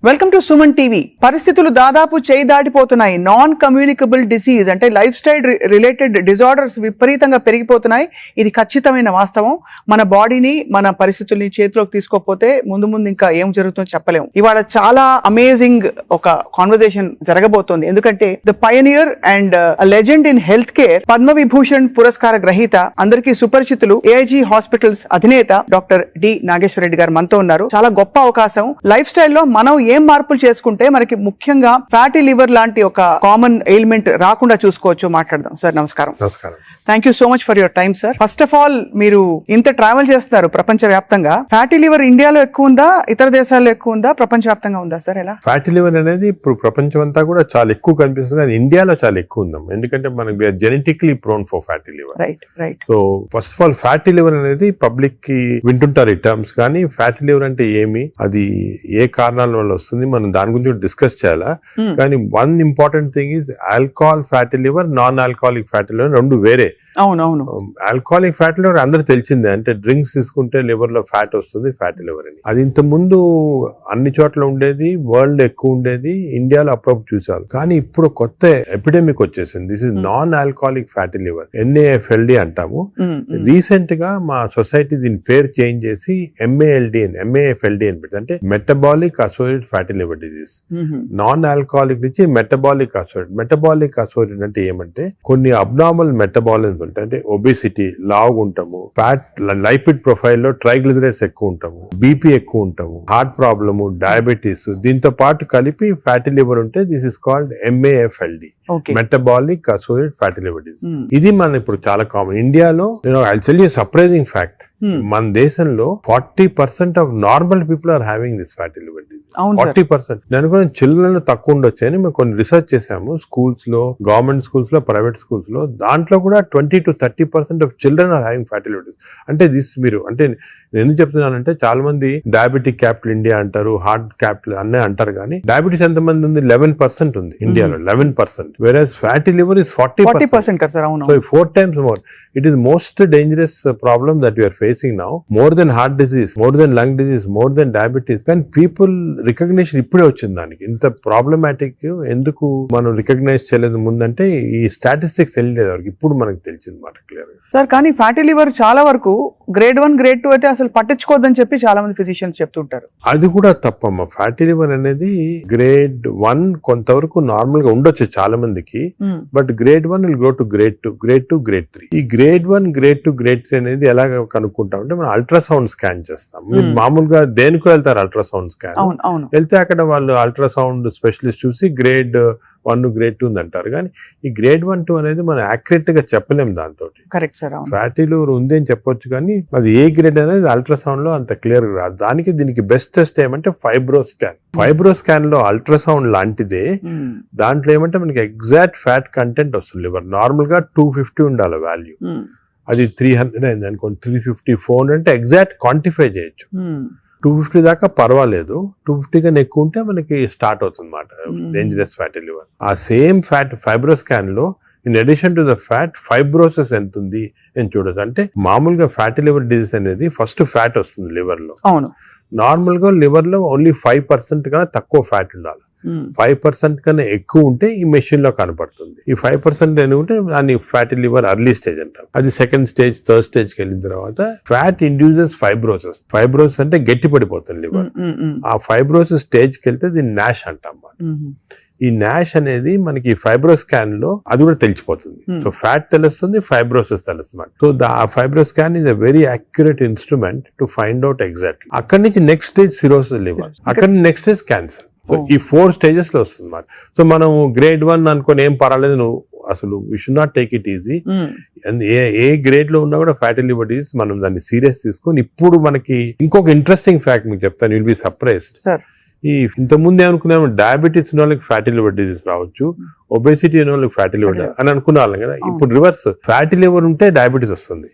Welcome to Suman TV. పరిస్థితులు దాదాపు చేయి దాటిపోతున్నాయి. నాన్ కమ్యూనికబుల్ డిసీజ్ అంటే లైఫ్ స్టైల్ రిలేటెడ్ డిజార్డర్స్ విపరీతంగా పెరిగిపోతున్నాయి. ఇది ఖచ్చితమైన వాస్తవం. మన బాడీని మన పరిస్థితుల్ని చేతిలోకి తీసుకోకపోతే ముందు ముందు ఇంకా ఏం జరుగుతుందో చెప్పలేము. ఇవాళ చాలా అమేజింగ్ ఒక కాన్వర్సేషన్ జరగబోతోంది. ఎందుకంటే the pioneer and legend in health care, Padma Vibhushan పురస్కార గ్రహీత, అందరికీ సుపరిచితులు, ఏఐజీ హాస్పిటల్స్ అధినేత డాక్టర్ డి నాగేశ్వర రెడ్డి గారు మనతో ఉన్నారు. చాలా గొప్ప అవకాశం. లైఫ్ స్టైల్లో మనం ఏం మార్పులు చేసుకుంటే మనకి ముఖ్యంగా ఫ్యాటీ లివర్ లాంటి ఒక కామన్ ఎయిల్మెంట్ రాకుండా చూసుకోవచ్చు. మాట్లాడదాం. సార్ నమస్కారం. నమస్కారం. Thank you so much for your time sir. First of all, మీరు ఇంత ట్రావెల్ చేస్తున్నారు ప్రపంచ వ్యాప్తంగా. ఫ్యాటీ లివర్ ఇండియాలో ఎక్కువ ఉందా, ఇతర దేశాల్లో ఎక్కువ ఉందా, ప్రపంచ వ్యాప్తంగా ఉందా సార్? ఎలా? ఫ్యాటీ లివర్ అనేది ఇప్పుడు ప్రపంచం అంతా కూడా చాలా ఎక్కువ కనిపిస్తుంది, కానీ ఇండియాలో చాలా ఎక్కువ ఉందాం. ఎందుకంటే మనకి genetically prone for fatty liver. Right. So first of all fatty liver అనేది పబ్లిక్ కి వింటుంటారు ఈ టర్మ్స్, కానీ ఫ్యాటీ లివర్ అంటే ఏమి, అది ఏ కారణాల వల్ల వస్తుంది, మనం దాని గురించి డిస్కస్ చేయాలా. కానీ one important thing is alcohol fatty liver, non alcoholic fatty liver రెండు వేరే. అవునవును. ఆల్కహాలిక్ ఫ్యాటీ లివర్ అందరూ తెలిసిందే, అంటే డ్రింక్స్ తీసుకుంటే లివర్ లో ఫ్యాట్ వస్తుంది, ఫ్యాటీ లివర్ అని. అది ఇంత ముందు అన్ని చోట్ల ఉండేది, వరల్డ్ ఎక్కువ ఉండేది, ఇండియాలో అప్పుడప్పుడు చూసారు. కానీ ఇప్పుడు కొత్త ఎపిడెమిక్ వచ్చేసింది. This is non alcoholic fatty liver, NAFLD అంటాము. రీసెంట్ గా మా సొసైటీ దీని పేరు చేంజ్ చేసి MAFLD అని పెట్టి, అంటే metabolic associated fatty liver disease. Non alcoholic నుంచి మెటబాలిక్ అసోసియేటెడ్. మెటబాలిక్ అసోసియేటెడ్ అంటే ఏమంటే కొన్ని అబ్నార్మల్ మెటబాలిజం, అంటే ఒబేసిటీ, లావు ఉంటాము, ఫ్యాట్, లైపిడ్ ప్రొఫైల్ లో ట్రైగ్లిజరైడ్స్ ఎక్కువ ఉంటాము, బీపీ ఎక్కువ ఉంటాము, హార్ట్ ప్రాబ్లము, డయాబెటీస్, దీంతో పాటు కలిపి ఫ్యాటీ లివర్ ఉంటే this is called MAFLD, metabolic associated fatty liver disease. ఇది మన ఇప్పుడు చాలా కామన్. ఇండియాలో I tell you surprising fact, మన దేశంలో 40% of normal people are having this fatty liver disease. 40%. నేను కూడా చిల్డ్రన్ తక్కువ ఉండొచ్చు అని మేము కొన్ని రీసెర్చ్ చేసాము. స్కూల్స్ లో, గవర్నమెంట్ స్కూల్స్ లో, ప్రైవేట్ స్కూల్స్ లో, దాంట్లో కూడా 20 to 30% of children are having fatty liver disease. అంటే దిస్ మీరు అంటే నేను ఎందుకు చెప్తున్నానంటే, చాలా మంది డయాబెటిక్ క్యాపిటల్ ఇండియా అంటారు, హార్ట్ క్యాపిటల్ అన్నీ అంటారు, కానీ డయాబెటీస్ ఎంత మంది ఉంది? 11% ఉంది ఇండియాలో, 11%. whereas fatty liver is 40%. So 4 times more. It is most dangerous problem that we are facing now, more than heart disease, more than lung disease, more than diabetes. కానీ people recognition ఇప్పుడే వచ్చింది దానికి. ఇంత ప్రాబ్లమాటిక్ ఎందుకు మనం recognise చేయలేదు ముందంటే, ఈ స్టాటిస్టిక్స్ వెళ్ళలేదు వరకు, ఇప్పుడు మనకు తెలిసింది మాట క్లియర్ సార్. కానీ ఫ్యాటీ లివర్ చాలా వరకు గ్రేడ్ 1, గ్రేడ్ 2 అయితే అసలు పట్టించుకోవద్దని చెప్పి చాలా మంది ఫిజిషియన్స్ చెప్తుంటారు. అది కూడా తప్పమ్మా. ఫ్యాటీ లివర్ అనేది గ్రేడ్ 1 కొంతవరకు నార్మల్ గా ఉండొచ్చు చాలా మందికి, but grade 1 will go to grade 2, grade 2, grade 3. ఈ గ్రేడ్ 1, గ్రేడ్ 2, గ్రేడ్ 3 అనేది ఎలా కనుక్కుంటాం అంటే, మనం అల్ట్రాసౌండ్ స్కాన్ చేస్తాం. మీరు మామూలుగా దేనికో వెళ్తారు అల్ట్రాసౌండ్ స్కాన్, వెళ్తే అక్కడ వాళ్ళు అల్ట్రాసౌండ్ స్పెషలిస్ట్ చూసి గ్రేడ్ 1, గ్రేడ్ 2 అంటారు. కానీ ఈ గ్రేడ్ 1, 2 అనేది మనం యాక్యురేట్ గా చెప్పలేము దాంతో. Correct sir. ఫ్యాటీ లివర్ ఉంది అని చెప్పొచ్చు, కానీ అది ఏ గ్రేడ్ అనేది అల్ట్రాసౌండ్ లో అంత క్లియర్ గా రాదు. దీనికి బెస్ట్ టెస్ట్ ఏమంటే ఫైబ్రో స్కాన్. ఫైబ్రో స్కాన్ లో అల్ట్రాసౌండ్ లాంటిదే, దాంట్లో ఏమంటే మనకి ఎగ్జాక్ట్ ఫ్యాట్ కంటెంట్ వస్తుంది. లివర్ నార్మల్ గా 250 ఉండాలి వాల్యూ, అది 300 అయింది అనుకోండి, 350, 400 అంటే ఎగ్జాక్ట్ క్వాంటిఫై చేయొచ్చు. 250 దాకా పర్వాలేదు, 250 కన్నా ఎక్కువ ఉంటే మనకి స్టార్ట్ అవుతుంది అన్నమాట డేంజరస్ ఫ్యాటీ లివర్. ఆ సేమ్ ఫ్యాట్ ఫైబ్రో స్కాన్ లో in addition to the fat, fibrosis ఎంత ఉంది అని చూడొచ్చు. అంటే మామూలుగా ఫ్యాటీ లివర్ డిజీజ్ అనేది ఫస్ట్ ఫ్యాట్ వస్తుంది లివర్ లో. అవును. నార్మల్ గా లివర్ లో ఓన్లీ 5% కన్నా తక్కువ ఫ్యాట్ ఉండాలి. 5% కన్నా ఎక్కువ ఉంటే ఈ మెషిన్ లో కనపడుతుంది. ఈ 5% ఉంటే దాన్ని ఫ్యాటీ లివర్ అర్లీ స్టేజ్ అంటారు. అది సెకండ్ స్టేజ్, థర్డ్ స్టేజ్ కి వెళ్ళిన తర్వాత ఫ్యాట్ ఇండ్యూసెస్ ఫైబ్రోసిస్. ఫైబ్రోసిస్ అంటే గట్టి పడిపోతుంది లివర్. ఆ ఫైబ్రోసిస్ స్టేజ్ కి వెళ్తే దీన్ని నాష్ అంటాం. ఈ నాష్ అనేది మనకి ఫైబ్రో స్కాన్ లో అది కూడా తెలిసిపోతుంది. సో ఫ్యాట్ తెలుస్తుంది, ఫైబ్రోసిస్ తెలుస్తుంది. సో ఆ fibro scan is a very accurate instrument to find out exactly. అక్కడి నుంచి నెక్స్ట్ స్టేజ్ సిరోసిస్ లివర్, అక్కడి నుంచి నెక్స్ట్ స్టేజ్ క్యాన్సర్. సో ఈ 4 స్టేజెస్ లో వస్తుంది మాట. సో మనం గ్రేడ్ 1 అనుకోని ఏం పర్వాలేదు, నువ్వు అసలు we should not take it easy. A grade లో ఉన్నా కూడా ఫ్యాటీ లివర్ డిజీజ్ మనం దాన్ని సీరియస్ తీసుకొని, ఇప్పుడు మనకి ఇంకొక ఇంట్రెస్టింగ్ ఫ్యాక్ట్ మీకు చెప్తాను, విల్ బి సర్ప్రైజ్డ్. ఈ ఇంత ముందు ఏమనుకున్నాము, డయాబెటీస్ ఉన్న వాళ్ళకి ఫ్యాటీ లివర్ డిజీజ్ రావచ్చు, ఒబేసిటీ ఉన్న వాళ్ళకి ఫ్యాటీ లివర్ అని అనుకునే వాళ్ళం కదా. ఇప్పుడు రివర్స్, ఫ్యాటీ లివర్ ఉంటే డయాబెటీస్ వస్తుంది,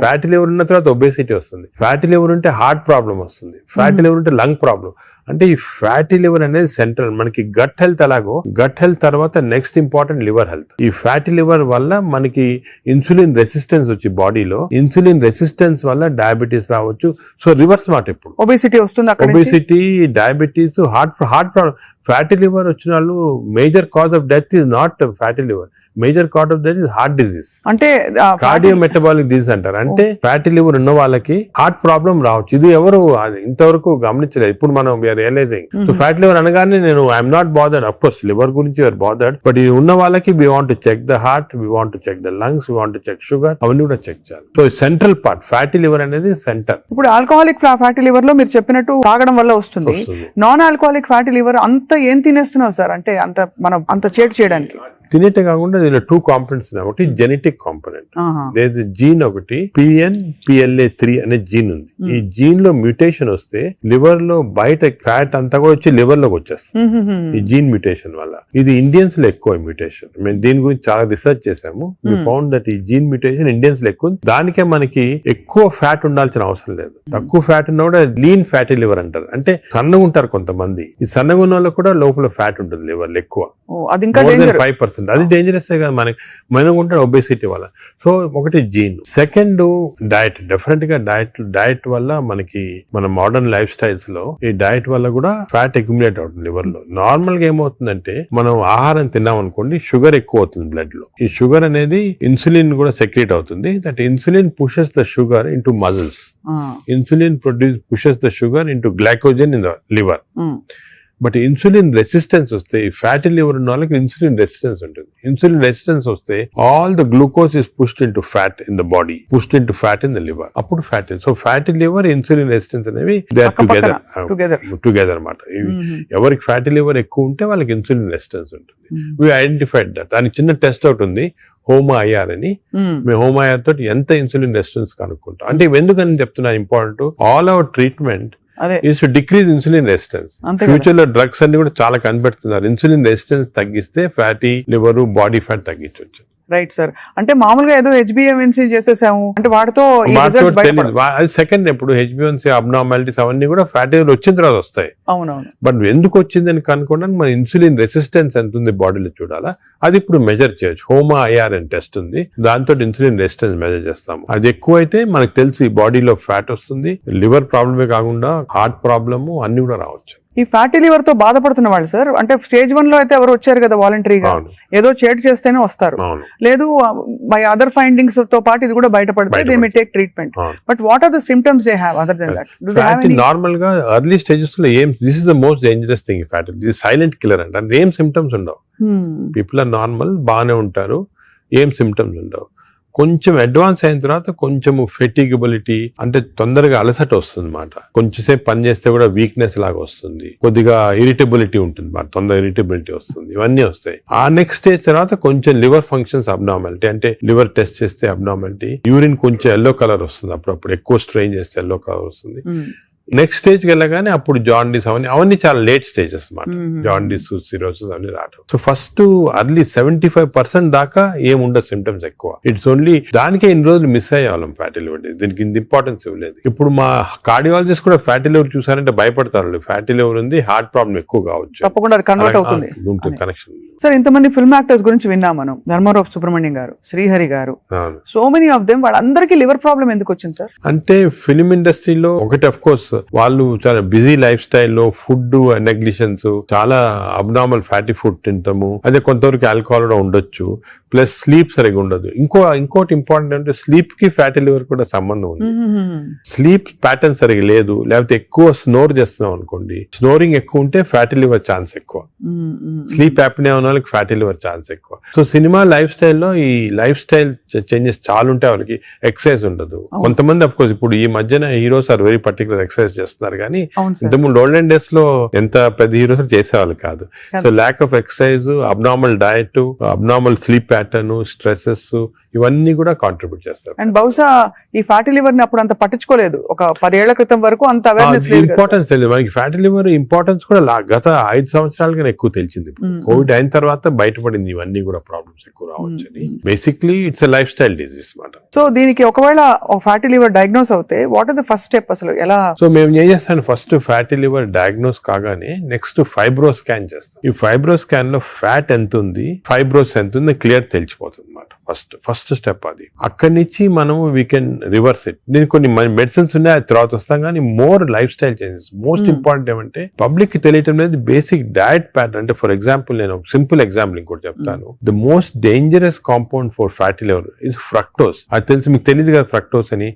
ఫ్యాటీ లివర్ ఉన్న తర్వాత ఒబేసిటీ వస్తుంది, ఫ్యాటీ లివర్ ఉంటే హార్ట్ ప్రాబ్లం వస్తుంది, ఫ్యాటీ లివర్ ఉంటే లంగ్ ప్రాబ్లం. అంటే ఈ ఫ్యాటీ లివర్ అనేది సెంట్రల్. మనకి గట్ హెల్త్ ఎలాగో, గట్ హెల్త్ తర్వాత నెక్స్ట్ ఇంపార్టెంట్ లివర్ హెల్త్. ఈ ఫ్యాటీ లివర్ వల్ల మనకి ఇన్సులిన్ రెసిస్టెన్స్ వచ్చి బాడీలో, ఇన్సులిన్ రెసిస్టెన్స్ వల్ల డయాబెటీస్ రావచ్చు. సో రివర్స్ మాట ఇప్పుడు ఒబేసిటీ వస్తుంది, obesity, diabetes, heart problem. Fatty liver వచ్చిన వాళ్ళు major cause of death is not fatty liver, major cause of death is heart disease, అంటే కార్డియో మెటబాలిక్ డిజీజ్ అంటారు. అంటే ఫ్యాటీ లివర్ ఉన్న వాళ్ళకి హార్ట్ ప్రాబ్లం రావచ్చు. ఇది ఎవరు ఇంతవరకు గమనించలేదు. ఇప్పుడు మనం we're realizing. So fatty liver అనగానే నేను I'm not bothered, of course liver గురించి యూఆర్ బాదర్డ్, బట్ ఇది ఉన్న వాళ్ళకి we want to check the heart, we want to check the lungs, we want to check sugar, అవన్నీ కూడా check చేయాలి. So central part fatty liver అనేది center. ఇప్పుడు alcoholic fatty liver లో మీరు చెప్పినట్టు తాగడం వల్ల వస్తుంది. నాన్ ఆల్కహాలిక్ ఫ్యాటీ లివర్ అంత ఏం తినేస్తున్నావు సార్, అంటే అంత మనం అంత చేటు చేయడానికి? తినేటే కాకుండా దీనిలో 2 కాంపోనెంట్స్ ఉన్నాయి. ఒకటి జెనెటిక్ కాంపోనెంట్, జీన్ ఒకటి PNPLA3 అనే జీన్ ఉంది. ఈ జీన్ లో మ్యూటేషన్ వస్తే లివర్ లో బయట ఫ్యాట్ అంతా కూడా వచ్చి లివర్ లోకి వచ్చేస్తుంది ఈ జీన్ మ్యూటేషన్ వల్ల. ఇది ఇండియన్స్ లో ఎక్కువ మ్యూటేషన్. మేము దీని గురించి చాలా రీసెర్చ్ చేసాము. వి ఫౌండ్ దట్ ఈ జీన్ మ్యూటేషన్ ఇండియన్స్ లో ఎక్కువ. దానికే మనకి ఎక్కువ ఫ్యాట్ ఉండాల్సిన అవసరం లేదు. తక్కువ ఫ్యాట్ ఉన్నా కూడా లీన్ ఫ్యాటీ లివర్ అంటారు. అంటే సన్నగా ఉంటారు కొంతమంది. ఈ సన్నగా ఉన్న వాళ్ళకి కూడా లోపల ఫ్యాట్ ఉంటుంది లివర్ లో ఎక్కువ, 5%. అది డేంజరస్ కదా మనకి. మనం ఉంటాడు ఒబేసిటీ వల్ల. సో ఒకటి జీన్. Second diet. డెఫినెట్ గా డయట్ వల్ల మనకి మన మోడర్న్ లైఫ్ స్టైల్స్ లో ఈ డయట్ వల్ల కూడా ఫ్యాట్ అక్యుములేట్ అవుతుంది లివర్ లో. నార్మల్ గా ఏమవుతుందంటే మనం ఆహారం తిన్నాం అనుకోండి, షుగర్ ఎక్కువ అవుతుంది బ్లడ్ లో. ఈ షుగర్ అనేది ఇన్సులిన్ కూడా సెక్రేట్ అవుతుంది. That insulin pushes the sugar into muscles. Insulin pushes the sugar into glycogen in the liver. But insulin resistance వస్తే, ఫ్యాటీ లివర్ ఉన్న వాళ్ళకి ఇన్సులిన్ రెసిస్టెన్స్ ఉంటుంది. ఇన్సులిన్ రెసిస్టెన్స్ వస్తే all the glucose is pushed into fat in the body, pushed into fat in the liver. అప్పుడు fatty. So fatty liver, insulin resistance అనేవి they are together అన్నమాట. ఎవరికి fatty liver ఎక్కువ ఉంటే వాళ్ళకి insulin resistance ఉంటుంది. We identified that. దానికి చిన్న టెస్ట్ అవుట్ ఉంది, HOMA-IR అని. మేము HOMA-IR తోటి ఎంత ఇన్సులిన్ రెసిస్టెన్స్ కనుక్కుంటాం. అంటే ఎందుకని చెప్తున్నా important, all our treatment is to decrease insulin resistance. Future లో డ్రగ్స్ అన్ని కూడా చాలా కనిపెడుతున్నారు. ఇన్సులిన్ రెసిస్టెన్స్ తగ్గిస్తే ఫ్యాటీ లివర్, బాడీ ఫ్యాట్ తగ్గించవచ్చు. Right sir. అంటే మామూలుగా ఏదో HbA1c చేసేసాము అంటే వాటితో అది సెకండ్. ఎప్పుడు HbA1c అబ్నార్మాలిటీస్ అవన్నీ కూడా ఫ్యాటీ లివర్ వచ్చిన తర్వాత వస్తాయి. అవునవును. బట్ ఎందుకు వచ్చిందని కనుక్కోవడానికి మన ఇన్సులిన్ రెసిస్టెన్స్ ఎంత ఉంది బాడీలో చూడాలా. అది ఇప్పుడు మెజర్ చేయొచ్చు. HOMA-IR అని టెస్ట్ ఉంది. దాంతో ఇన్సులిన్ రెసిస్టెన్స్ మెజర్ చేస్తాము. అది ఎక్కువ అయితే మనకు తెలుసు ఈ బాడీలో ఫ్యాట్ వస్తుంది. లివర్ ప్రాబ్లమే కాకుండా హార్ట్ ప్రాబ్లము అన్ని కూడా రావచ్చు. ఈ ఫ్యాటీ లివర్ తో బాధపడుతున్న వాళ్ళు సార్, అంటే స్టేజ్ 1 లో అయితే ఎవరు వచ్చారు కదా వాలంటరీగా, ఏదో చేటు చేస్తేనే వస్తారు. లేదు బై అదర్ ఫైండింగ్స్ తో పాటు ఇది కూడా బయటపడితే they may take treatment. But what are the symptoms they have other than that? Normal గా ఎర్లీ స్టేజెస్ లో ఏం, this is the most dangerous thing. Fatty ఇది సైలెంట్ కిల్లర్ అంట. అంటే ఏం సిమ్టమ్స్ ఉండవు. పీపుల్ ఆర్ నార్మల్, బాగానే ఉంటారు, ఏం సిమ్టమ్స్ ఉండవు. కొంచెం అడ్వాన్స్ అయిన తర్వాత కొంచెము ఫెటిగబిలిటీ, అంటే తొందరగా అలసట వస్తుంది అన్నమాట. కొంచెంసేపు పని చేస్తే కూడా వీక్నెస్ లాగా వస్తుంది. కొద్దిగా ఇరిటబిలిటీ ఉంటుంది అన్నమాట, తొందరగా ఇరిటబిలిటీ వస్తుంది. ఇవన్నీ వస్తాయి. ఆ నెక్స్ట్ స్టేజ్ తర్వాత కొంచెం లివర్ ఫంక్షన్స్ అబ్నార్మాలిటీ, అంటే లివర్ టెస్ట్ చేస్తే అబ్నార్మాలిటీ, యూరిన్ కొంచెం ఎల్లో కలర్ వస్తుంది. అప్పుడప్పుడు ఎక్కువ స్ట్రెయిన్ చేస్తే ఎల్లో కలర్ వస్తుంది. నెక్స్ట్ స్టేజ్కి వెళ్ళగానే అప్పుడు జాండీస్ అవన్నీ చాలా లేట్ స్టేజెస్ అన్నమాట. జాండీస్, సిరోసిస్ అన్ని రావడం. సో ఫస్ట్ అర్లీ 75% దాకా ఏముండదు సిమ్టమ్స్ ఎక్కువ. ఇట్స్ ఓన్లీ దానికే ఇన్ని రోజులు మిస్ అయ్యేవాళ్ళం ఫ్యాటీ లివర్. దీనికి ఇంత ఇంపార్టెన్స్ ఇవ్వలేదు. ఇప్పుడు మా కార్డియాలజిస్ట్ కూడా ఫ్యాటీ లివర్ చూసారంటే భయపడతారు. ఫ్యాటీ లివర్ ఉంది, హార్ట్ ప్రాబ్లం ఎక్కువ కావచ్చు, తప్పకుండా కన్వర్ట్ అవుతుంది. కనెక్షన్. సార్ ఇంతమంది ఫిల్మ్ యాక్టర్స్ గురించి విన్నాం మనం, ధర్మారావు సుబ్రహ్మణ్యం గారు, శ్రీహరి గారు, సో మెనీ ఆఫ్ దెమ్. వాళ్ళందరికీ లివర్ ప్రాబ్లం ఎందుకు వచ్చింది సార్? అంటే ఫిల్మ్ ఇండస్ట్రీలో ఒకటి, అఫ్ కోర్స్ వాళ్ళు చాలా బిజీ లైఫ్ స్టైల్లో ఫుడ్ నెగ్లిజెన్స్, చాలా అబ్నార్మల్ ఫ్యాటీ ఫుడ్ తింటాము. అదే కొంతవరకు ఆల్కహాల్ కూడా ఉండొచ్చు. ప్లస్ స్లీప్ సరిగా ఉండదు. ఇంకోటి ఇంపార్టెంట్ అంటే స్లీప్ కి ఫ్యాటీ లివర్ కూడా సంబంధం ఉంది. స్లీప్ ప్యాటర్న్ సరిగా లేదు, లేకపోతే ఎక్కువ స్నోర్ చేస్తున్నాం అనుకోండి, స్నోరింగ్ ఎక్కువ ఉంటే ఫ్యాటీ లివర్ ఛాన్స్ ఎక్కువ. స్లీప్ యాప్నియా ఉన్న వాళ్ళకి ఫ్యాటీ లివర్ ఛాన్స్ ఎక్కువ. సో సినిమా లైఫ్ స్టైల్లో ఈ లైఫ్ స్టైల్ చేంజెస్ చాలా ఉంటాయి. వాళ్ళకి ఎక్సర్సైజ్ ఉండదు. కొంతమంది అఫ్ కోర్స్ ఇప్పుడు ఈ మధ్యన heroes are very particular exercise చేస్తున్నారు, కానీ ఇంతకుముందు ఓల్డెన్ డేస్ లో ఎంత పెద్ద హీరోస్ చేసేవాళ్ళు కాదు. So lack of exercise, abnormal diet, abnormal sleep pattern, stresses, ఇవన్నీ కూడా కాంట్రిబ్యూట్ చేస్తారు. అండ్ బహుశా ఈ ఫ్యాటీ లివర్ ని అప్పుడు అంత పట్టించుకోలేదు, ఒక 10 ఏళ్ల క్రితం వరకు అంత అవేర్నెస్ లేదు. ఇంపార్టెన్స్ తెలియదు మనకి. ఫ్యాటీ లివర్ ఇంపార్టెన్స్ కూడా గత 5 సంవత్సరాలుగా ఎక్కువ తెలిసింది. కోవిడ్ అయిన తర్వాత బయటపడింది ఇవన్నీ కూడా ప్రాబ్లమ్స్ ఎక్కువ రావచ్చని. Basically it's a lifestyle disease మాట. సో దీనికి ఒకవేళ ఫ్యాటీ లివర్ డయాగ్నోస్ అవుతే what is the first step అసలు ఎలా? సో మేము ఏం చేస్తాం, ఫస్ట్ ఫ్యాటీ లివర్ డయాగ్నోస్ కాగానే నెక్స్ట్ ఫైబ్రో స్కాన్ చేస్తాం. ఈ ఫైబ్రో స్కాన్ లో ఫ్యాట్ ఎంత ఉంది, ఫైబ్రోస్ ఎంత ఉంది క్లియర్ తెలిసిపోతుంది అన్నమాట. ఫస్ట్ స్టెప్ అది. అక్కడి నుంచి మనం వీ కెన్ రివర్స్ ఇట్. దీనికి కొన్ని మెడిసిన్స్ ఉన్నాయి, అది తర్వాత వస్తాం. కానీ more life style changes most important. ఏమంటే పబ్లిక్ కి తెలియటం లేదు బేసిక్ డయట్ ప్యాటర్న్. అంటే ఫర్ ఎగ్జాంపుల్ నేను సింపుల్ ఎగ్జాంపుల్ ఇంకోటి చెప్తాను. The most dangerous compound for fatty liver is fructose. అది తెలిసి మీకు తెలియదు కదా ఫ్రక్టోస్ అని.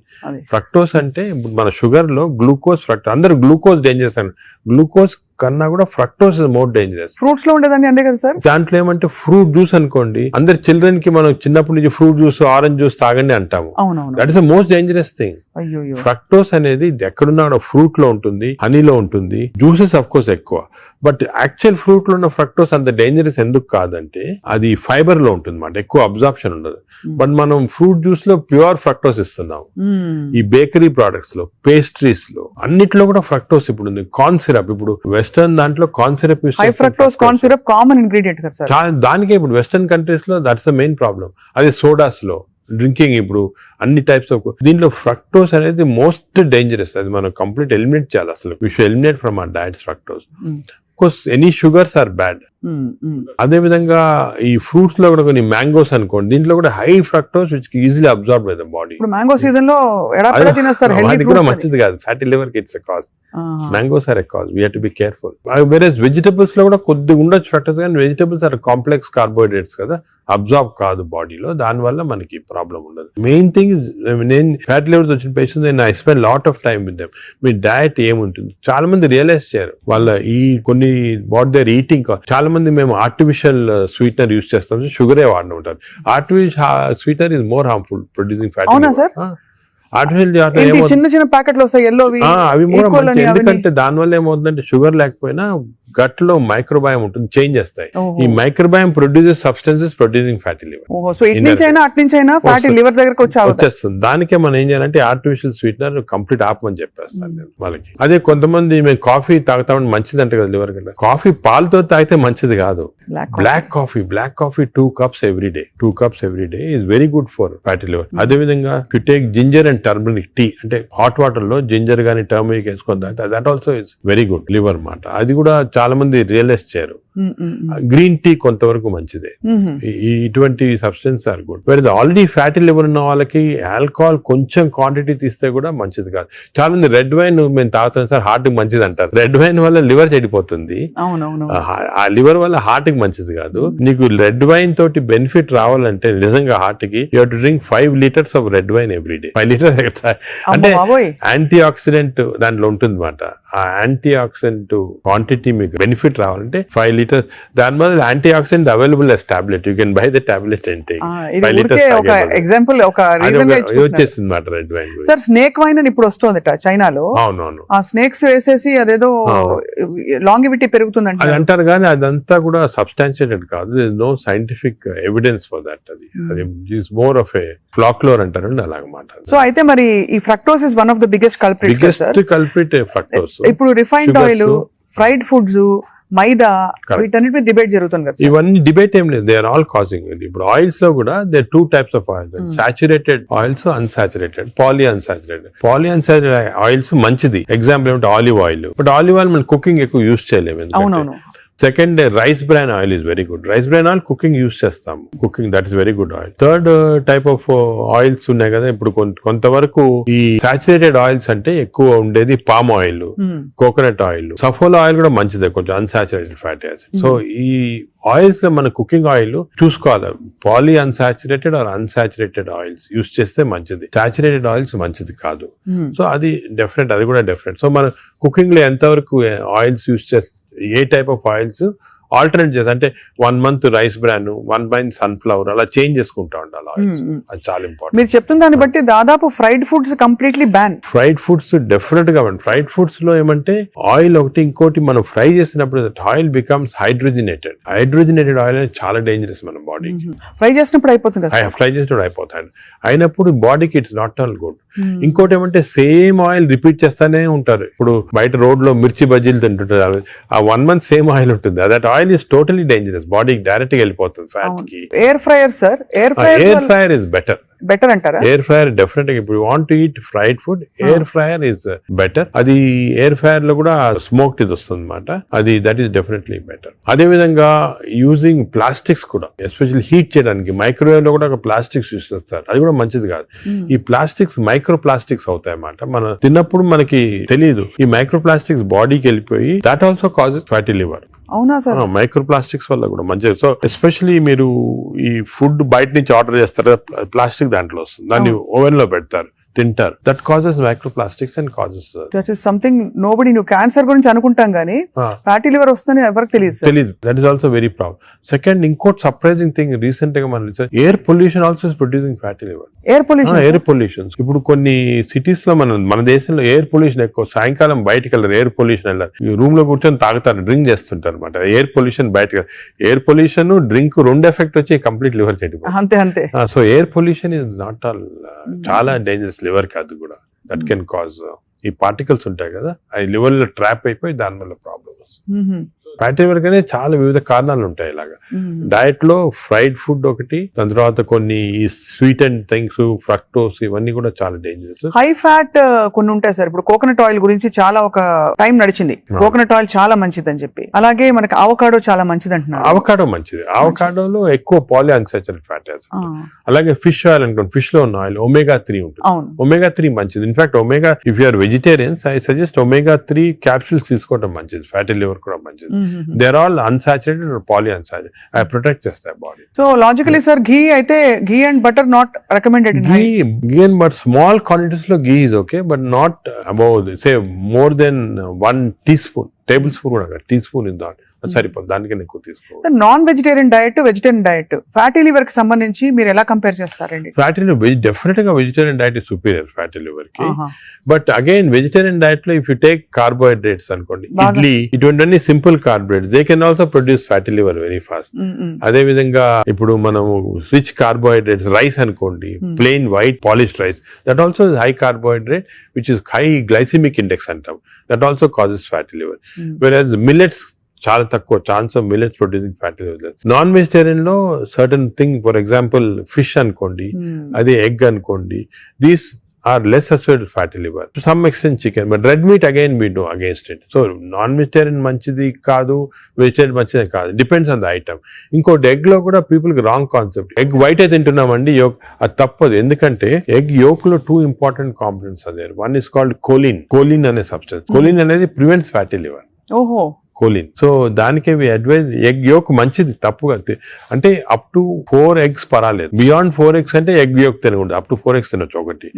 ఫ్రక్టోస్ అంటే మన షుగర్ లో గ్లూకోజ్, ఫ్రక్టోస్. అందరు గ్లూకోజ్ డేంజరస్ అని, గ్లూకోజ్ కన్నా కూడా fructose is more dangerous. Fruits లో ఉండేదాన్ని అంతే కదా సార్. దాంట్లో ఏమంటే ఫ్రూట్ జ్యూస్ అనుకోండి, అందరు చిల్డ్రన్ కి మనం చిన్నప్పటి నుంచి ఫ్రూట్ జ్యూస్, ఆరెంజ్ జ్యూస్ తాగండి అంటాము. That is the most dangerous thing. Fructose అనేది ఎక్కడున్నా కూడా ఫ్రూట్ లో ఉంటుంది, హనీలో ఉంటుంది, జ్యూసెస్ అఫ్ కోర్స్ ఎక్కువ. బట్ యాక్చువల్ ఫ్రూట్ లో ఉన్న ఫ్రక్టోస్ అంత డేంజరస్ ఎందుకు కాదంటే అది ఫైబర్ లో ఉంటుంది అన్నమాట, ఎక్కువ అబ్జార్ప్షన్ ఉండదు. బట్ మనం ఫ్రూట్ జ్యూస్ లో ప్యూర్ ఫ్రక్టోస్ ఇస్తున్నాం. ఈ బేకరీ ప్రొడక్ట్స్ లో, పేస్ట్రీస్ లో, అన్నిట్లో కూడా ఫ్రక్టోస్ ఇప్పుడు ఉంది. కార్న్ సిరప్, ఇప్పుడు వెస్టర్న్ దాంట్లో కార్న్ సిరప్ యూస్ చేస్తారు. Fructose corn syrup common ingredient కదా సార్. దానికే ఇప్పుడు వెస్టర్న్ కంట్రీస్ లో దట్స్ ద మెయిన్ ప్రాబ్లం. అదే సోడాస్ లో, డ్రింకింగ్, ఇప్పుడు అన్ని టైప్స్ ఆఫ్ దీంట్లో ఫ్రక్టోస్ అనేది మోస్ట్ డేంజరస్. అది మనం కంప్లీట్ ఎలిమినేట్ చేయాలి అసలు. We should eliminate from our diets fructose. Course any sugars are bad. అదే విధంగా ఈ ఫ్రూట్స్ లో కూడా కొన్ని మ్యాంగోస్ అనుకోండి, దీంట్లో కూడా high fructose which easily absorb by the body. ఇప్పుడు మ్యాంగో సీజన్ లో అది కూడా మంచిది కాదు. ఫ్యాటీ లివర్ కి it's a cause. Mangoes are a cause. We have to be careful. వేరే వెజిటబుల్స్ లో కూడా కొద్దిగా ఉండొచ్చు ఫ్రక్టోస్, కానీ వెజిటబుల్స్ ఆర్ కాంప్లెక్స్ కార్బోహైడ్రేట్స్ కదా, అబ్జార్బ్ కాదు బాడీలో, దాని వల్ల మనకి ప్రాబ్లం ఉండదు. మెయిన్ థింగ్ ఇస్, నేను ఫ్యాటీ లివర్స్ వచ్చిన పేషెంట్స్ నేను I spend lot of time with them. Me diet ఏముంటుంది చాలా మంది రియలైజ్ చేయరు. వాళ్ళ ఈ కొన్ని వాట్ దేర్ ఈటింగ్. చాలా మంది మేము ఆర్టిఫిషియల్ స్వీట్నర్ యూస్ చేస్తాం, షుగరే వాడిన ఉంటారు. Artificial sweetener is more harmful producing fatty. చిన్న చిన్న ప్యాకెట్లు వస్తాయి ఎల్లోవి, అవి కూడా మంచి. ఎందుకంటే దానివల్ల ఏమవుతుందంటే షుగర్ లేకపోయినా గట్ లో మైక్రోబయామ్ ఉంటుంది, చేంజ్ చేస్తాయి. ఈ microbiome produces substances producing fatty liver. So it నుంచి అయినా అట్ నుంచి అయినా ఫ్యాటీ లివర్ దగ్గరకు వచ్చేస్తుంది. దానికే మనం ఏం చేయాలంటే ఆర్టిఫిషియల్ స్వీట్నర్ కంప్లీట్ ఆపమని చెప్పేస్తాను నేను వాళ్ళకి. అదే కొంతమంది మేము కాఫీ తాగుతామని మంచిది అంటే కదా లివర్ కంటే. కాఫీ పాలతో తాగితే మంచిది కాదు. Black coffee 2 cups every day. 2 cups every day is very good for fatty liver. అదే విధంగా you take ginger and turmeric tea, అంటే హాట్ వాటర్ లో జింజర్ గానీ టర్మరిక్ వేసుకొని తాగితే that also is very good liver మాట. అది కూడా చాలా మంది రియలైజ్ చేయరు. గ్రీన్ టీ కొంతవరకు మంచిదే. ఇటువంటి సబ్స్టెన్స్ ఆర్ గుడ్. వేరే ఆల్రెడీ ఫ్యాటీ లివర్ ఉన్న వాళ్ళకి ఆల్కహాల్ కొంచెం క్వాంటిటీ తీస్తే కూడా మంచిది కాదు. చాలా మంది రెడ్ వైన్ మేము తాగుతాం సార్, హార్ట్ కి మంచిది అంటారు. రెడ్ వైన్ వల్ల లివర్ చెడిపోతుంది. ఆ లివర్ వల్ల హార్ట్ కి మంచిది కాదు. నీకు రెడ్ వైన్ తోటి బెనిఫిట్ రావాలంటే నిజంగా హార్ట్ కి you have to drink 5 liters of red wine every day. 5 liters అంటే యాంటీ ఆక్సిడెంట్ దాంట్లో ఉంటుంది అన్నమాట. ఆ యాంటీ ఆక్సిడెంట్ క్వాంటిటీ మీకు బెనిఫిట్ రావాలంటే 5 liters. దానివల్ల anti oxidant available as tablet. You can buy the tablet and take 5 liters. ఒక example, ఒక రీజన్ వచ్చేసింది మాట red wine. Sir snake wine అని ఇప్పుడు వస్తుంది చైనాలో. అవునవును. ఆ స్నేక్స్ వేసేసి అదేదో లాంగివిటీ పెరుగుతుందంట అది అంటారు, కానీ అదంతా కూడా సబ్స్టాన్షియేటెడ్ కాదు. No scientific evidence for that. అది is more of a folklore అంటారు అలాగమాట. సో అయితే మరి ఈ fructose is one of the biggest culprit fructose. ఇప్పుడు refined oil, fried foods, maida, వీటన్నిటి డిబేట్ జరుగుతుంది కదా. ఇవన్నీ డిబేట్ ఏం లేదు, దే ఆర్ ఆల్ కాజింగ్. ఇప్పుడు ఆయిల్స్ లో కూడా they 2 types of oils, saturated oils, unsaturated, poly unsaturated oils మంచిది. ఎగ్జాంపుల్ ఏమంటే olive oil. But olive oil మనం కుకింగ్ ఎక్కువ యూస్ చేయలేము. అవునవును. Second, rice bran oil is very good. Rice bran oil cooking use చేస్తాం. Cooking that is very good oil. Third type of oils ఉన్నాయి కదా. ఇప్పుడు కొంతవరకు ఈ సాచురేటెడ్ ఆయిల్స్ అంటే ఎక్కువ ఉండేది palm oil, coconut oil, Saffola oil కూడా మంచిదే, కొంచెం అన్సాచురేటెడ్ ఫ్యాటీ యాసిడ్. సో ఈ ఆయిల్స్ లో మన కుకింగ్ ఆయిల్ చూసుకోవాలి. Poly unsaturated or unsaturated oils use చేస్తే మంచిది. సాచురేటెడ్ ఆయిల్స్ మంచిది కాదు. సో అది డెఫినెట్, అది కూడా డెఫినెట్. సో మన కుకింగ్ లో ఎంతవరకు ఆయిల్స్ యూస్ చేస్తే, ఏ టైప్ ఆఫ్ ఆయిల్స్ ఆల్టర్నేట్ చేసి అంటే 1 month rice bran, 1 month sunflower అలా చేంజ్ చేసుకుంటా ఉండాలి ఆయిల్స్. అది చాలా ఇంపార్టెంట్. మీరు చెప్తున్న దాన్ని బట్టి దాదాపు fried foods completely ban. Fried foods definite గా ఫ్రైడ్ ఫుడ్స్ లో ఏమంటే ఆయిల్ ఒకటి, ఇంకోటి మనం ఫ్రై చేసినప్పుడు ఆయిల్ బికమ్స్ హైడ్రోజనేటెడ్ ఆయిల్ అనేది చాలా డేంజరస్ మన బాడీకి. ఫ్రై చేసినప్పుడు అయిపోతుంది కదా. ఫ్రై చేసినప్పుడు అయిపోతాయి, అయినప్పుడు బాడీకి ఇట్స్ నాట్ ఆల్ గుడ్. ఇంకోటి ఏమంటే సేమ్ ఆయిల్ రిపీట్ చేస్తానే ఉంటారు. ఇప్పుడు బయట రోడ్ లో మిర్చి బజ్జీలు తింటుంటారు, ఆ 1 month సేమ్ ఆయిల్ ఉంటుంది. That oil is totally dangerous, బాడీకి డైరెక్ట్ గా వెళ్ళిపోతుంది ఫ్యాట్ కి. Air fryer sir, air fryer is better అంటారా? ఎయిర్ ఫ్రైయర్ డెఫినెట్ గా ఇప్పుడు want to eat fried food, air fryer is better. అది ఎయిర్ ఫ్రైయర్ లో కూడా స్మోక్డ్ ఇది వస్తుంది అనమాట, అది దట్ ఈస్ డెఫినెట్లీ బెటర్. అదే విధంగా యూజింగ్ ప్లాస్టిక్స్ కూడా, ఎస్పెషల్లీ హీట్ చేయడానికి మైక్రోవేవ్ లో కూడా ఒక ప్లాస్టిక్స్ యూస్ చేస్తారు, అది కూడా మంచిది కాదు. ఈ ప్లాస్టిక్స్ మైక్రో ప్లాస్టిక్స్ అవుతాయి అన్నమాట. మనం తిన్నప్పుడు మనకి తెలియదు, ఈ మైక్రో ప్లాస్టిక్స్ బాడీకి వెళ్ళిపోయి that also causes fatty liver. అవునా సార్? మైక్రో ప్లాస్టిక్స్ వల్ల కూడా మంచిది. సో ఎస్పెషల్లీ మీరు ఈ ఫుడ్ బయట నుంచి ఆర్డర్ చేస్తారు, ప్లాస్టిక్ దాంట్లో వస్తుంది, దాన్ని ఓవెన్ లో పెడతారు, తింటారు. That causes micro plastics and causes that is something nobody. నువ్వు క్యాన్సర్ గురించి అనుకుంటాం కానీ ఫ్యాటీ లివర్ వస్తుందని ఎవరికి తెలియదు. That is also very problem. Second, ఇంకోటి సర్ప్రైజింగ్ థింగ్ రీసెంట్ గా మనం air pollution also is producing fatty liver. Air pollution ఇప్పుడు కొన్ని సిటీస్ లో మన దేశంలో ఎయిర్ పొల్యూషన్ ఎక్కువ. సాయంకాలం బయటకు వెళ్ళారు, ఎయిర్ పొల్యూషన్ వెళ్ళారు, రూమ్ లో కూర్చొని తాగుతారు, డ్రింక్ చేస్తుంటారు అనమాట. ఎయిర్ పొల్యూషన్ బయటకు, ఎయిర్ పొల్యూషన్ డ్రింక్ రెండు ఎఫెక్ట్ వచ్చి కంప్లీట్ లివర్ చెడిపోతుంది. అంతే. So air pollution is not all, చాలా డేంజరస్ లివర్ కి. అది కూడా దట్ కెన్ కాజ్, ఈ పార్టికల్స్ ఉంటాయి కదా, అవి లివర్ లో ట్రాప్ అయిపోయి దానివల్ల ప్రాబ్లమ్ వస్తుంది. ఫ్యాటీ లివర్ కానీ చాలా వివిధ కారణాలు ఉంటాయి. ఇలాగా డయట్ లో ఫ్రైడ్ ఫుడ్ ఒకటి, దాని తర్వాత కొన్ని స్వీట్ అండ్ థింగ్స్, ఫ్రక్టోస్, ఇవన్నీ కూడా చాలా డేంజరస్. హై ఫ్యాట్ కొన్ని ఉంటాయి సార్. ఇప్పుడు కోకోనట్ ఆయిల్ గురించి చాలా ఒక టైం నడిచింది, కోకోనట్ ఆయిల్ చాలా మంచిది అని చెప్పి. అలాగే మనకి అవకాడో చాలా మంచిది అంటున్నారు. అవకాడో మంచిది, అవకాడోలో ఎక్కువ పాలీ అన్సాచురేటెడ్ ఫ్యాటీ యాసిడ్. అలాగే ఫిష్ ఆయిల్ అనుకోండి, ఫిష్ లో ఉన్న ఆయిల్ omega 3 ఉంటుంది. omega 3 మంచిది. In fact omega, if you are vegetarians, I suggest omega 3 capsules తీసుకోవడం మంచిది. ఫ్యాటీ లివర్ కూడా మంచిది. They are all unsaturated or poly unsaturated, అవి ప్రొటెక్ట్ చేస్తాయి body. So logically sir, ghee అయితే ghee and butter not recommended. Ghee and but small quantities లో ghee is okay, but not above say more than 1 teaspoon, table spoon కూడా, tea spoon is not సరిపోదు, దానికన్నా ఎక్కువ తీసుకోవాలి. Non vegetarian diet, vegetarian diet, fatty liver కి సంబంధించి మీరు ఎలా కంపేర్ చేస్తారండి? ఫ్యాటీ లివర్ డెఫినెట్ గా vegetarian diet is superior fatty liver కి. బట్ అగైన్ వెజిటేరియన్ డయట్ లో ఇఫ్ యూ టేక్ కార్బోహైడ్రేట్స్ అనుకోండి, ఇడ్లీ, ఇటువంటి simple carbohydrates, they can also produce fatty liver very fast. అదే విధంగా ఇప్పుడు మనము రిచ్ కార్బోహైడ్రేట్స్, రైస్ అనుకోండి, plain white polished rice, that also is high carbohydrate which is high glycemic index అంటాం, that also causes fatty liver. Whereas millets చాలా తక్కువ chance of millets producing fatty liver. Non vegetarian లో certain thing, for example fish అనుకోండి, అదే egg అనుకోండి, these are less associated fatty liver. To some extent chicken, but red meat again we do against it. So non-vegetarian manchidi kaadu, vegetarian manchidi kaadu. Depends on the item. Inkoti egg lo kuda people ki wrong concept. Egg white ayi tintunnamandi, yolk adi tappadu. Endukante egg yolk lo 2 important components are there. One is called choline. Choline ane substance. Choline anedi prevents fatty liver. ఓహో, choline. So దానికే we advise, egg yolk మంచిది, తప్పుగా అంటే up to 4 eggs పర్వాలేదు. Beyond 4 eggs అంటే egg yolk తినకూడదు, up to 4 eggs తినొచ్చు ఒకటి.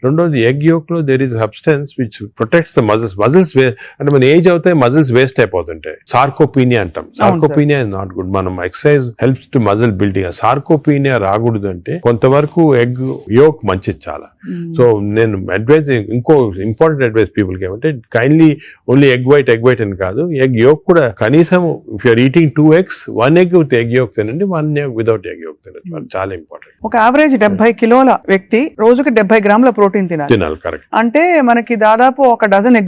రెండోది, ఎగ్ యోక్ లో there is substance which protects the muscles అంటే మన ఏజ్ అవుతాయి, మజిల్స్ వేస్ట్ అయిపోతుంటాయి. సార్కోపీనియా అంటాం. Sarcopenia is not good. మనం exercise helps to muscle building. Sarcopenia రాకూడదు అంటే కొంతవరకు ఎగ్ యోక్ మంచిది చాలా. సో నేను అడ్వైజ్, ఇంకో ఇంపార్టెంట్ అడ్వైజ్ పీపుల్ కి ఏమంటే, కైండ్లీ ఓన్లీ ఎగ్ వైట్ అని కాదు, ఎగ్ యోక్ కూడా కనీసం if you're eating 2 eggs, 1 egg with egg yolk తినండి, 1 egg వితౌట్ ఎగ్ యోక్ తినండి. చాలా ఇంపార్టెంట్. ఒక యావరేజ్ 70 కిలోల వ్యక్తి రోజుకి 70 గ్రాముల ప్రోటీన్ తినాలి. కరెక్ట్. అంటే మనకి దాదాపు 1 డజన్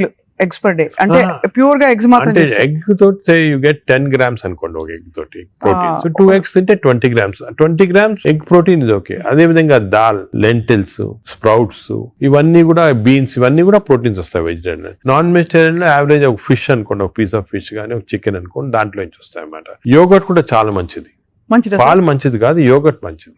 ఎగ్స్ పర్ డే. అంటే ప్యూర్ గా ఎగ్స్ మాత్రం. అంటే ఎగ్ తోటి యూ గెట్ 10 grams అనుకోండి ఒక ఎగ్ తోటి ప్రోటీన్. సో 2 eggs తింటే 20 grams. 20 grams ఎగ్ ప్రోటీన్ ఇది ఓకే. అదే విధంగా దాల్, లెంటిల్స్, స్ప్రౌట్స్, ఇవన్నీ కూడా, బీన్స్, ఇవన్నీ కూడా ప్రోటీన్స్ వస్తాయి వెజిటేరియన్. నాన్ వెజిటేరియన్ లో యావరేజ్ ఒక ఫిష్ అనుకోండి, ఒక పీస్ ఆఫ్ ఫిష్ కానీ ఒక చికెన్ అనుకోండి, దాంట్లో నుంచి వస్తాయి అన్నమాట. యోగర్ట్ కూడా చాలా మంచిది. పాలు మంచిది కాదు, యోగర్ట్ మంచిది.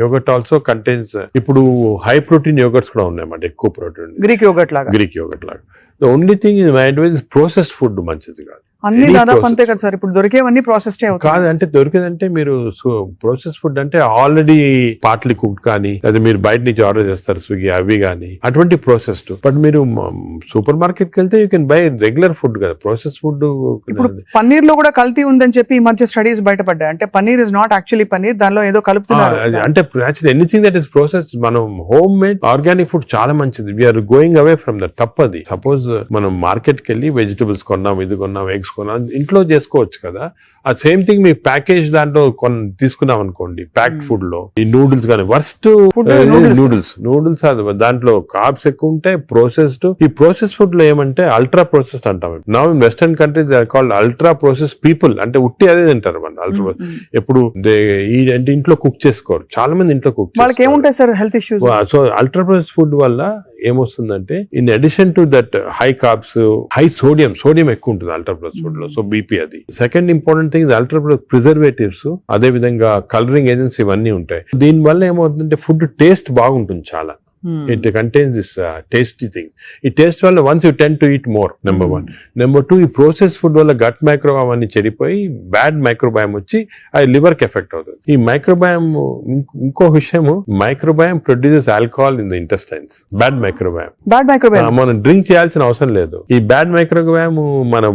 యోగర్ట్ ఆల్సో కంటైన్స్, ఇప్పుడు హై ప్రోటీన్ యోగర్ట్స్ కూడా ఉన్నాయన్నమాట, ఎక్కువ ప్రోటీన్. గ్రీక్ యోగర్ట్ లాగా. The only thing is my advice, processed food మంచిది కాదు. అన్ని Any దాదాపు process. అంతే కదా సార్, ఇప్పుడు దొరికేవన్నీ ప్రాసెస్డ్ అవుతాయి. కాదు అంటే దొరికేదంటే మీరు ప్రాసెస్ ఫుడ్ అంటే ఆల్రెడీ పార్ట్లీ కుక్డ్ కానీ లేదా మీరు బయట నుంచి ఆర్డర్ చేస్తారు స్విగ్గీ అవి కానీ అటువంటి ప్రాసెస్డ్. బట్ మీరు సూపర్ మార్కెట్ కి వెళ్తే you can by regular food కదా, ప్రాసెస్ ఫుడ్. ఇప్పుడు పన్నీర్ లో కూడా కల్తీ ఉందని చెప్పి ఈ మధ్య స్టడీస్ బయటపడ్డాయి. అంటే paneer is not actually paneer, దానిలో ఏదో కలుపుతున్నారు. అంటే actually anything that is process, మనం హోమ్ మేడ్ ఆర్గానిక్ ఫుడ్ చాలా మంచిది. We're going away from that. తప్పది. సపోజ్ మనం మార్కెట్ కి వెళ్ళి వెజిటబుల్స్ కొన్నాం, ఇది కొన్నాం, ఎగ్స్ కొన్నాం, ఇంట్లో చేసుకోవచ్చు కదా. ఆ సేమ్ థింగ్ మీ ప్యాకేజ్ దాంట్లో తీసుకున్నాం అనుకోండి, ప్యాక్డ్ ఫుడ్ లో ఈ నూడిల్స్ కానీ వర్స్ట్ నూడిల్స్ దాంట్లో కార్బ్స్ ఎక్కువ ఉంటాయి, ప్రాసెస్డ్. ఈ ప్రాసెస్ ఫుడ్ లో ఏమంటే అల్ట్రా ప్రాసెస్డ్ అంటాం. Now in western countries they are called ultra process people. అంటే ఉట్టి అదే తింటారు మన అల్ట్రా. ఎప్పుడు అంటే ఇంట్లో కుక్ చేసుకోరు చాలా మంది, ఇంట్లో కుక్ వాళ్ళకి ఏముంటాయి sir health issues. So ultra process food వల్ల ఏమొస్తుందంటే in addition to that high carbs, high sodium ఎక్కువ ఉంటుంది అల్ట్రా ప్రాసెస్ ఫుడ్ లో. సో బీపీ అది. Second important thing ultra preservatives, అదే విధంగా కలరింగ్ ఏజెంట్స్ ఇవన్నీ ఉంటాయి. దీని వల్ల ఏమవుతుందంటే ఫుడ్ టేస్ట్ బాగుంటుంది చాలా. It contains this tasty thing. ఈ టేస్ట్ వల్ల once you tend to eat more, number one. Number two, ఈ ప్రాసెస్ ఫుడ్ వల్ల గట్ మైక్రోబయామ్ అన్ని చెడిపోయి బ్యాడ్ మైక్రోబయామ్ వచ్చి అది లివర్ కి ఎఫెక్ట్ అవుతుంది. ఈ మైక్రోబయామ్ ఇంకో విషయము, microbiome produces alcohol in the intestines. Bad microbiome మనం డ్రింక్ చేయాల్సిన అవసరం లేదు. ఈ బ్యాడ్ మైక్రోబయామ్ మన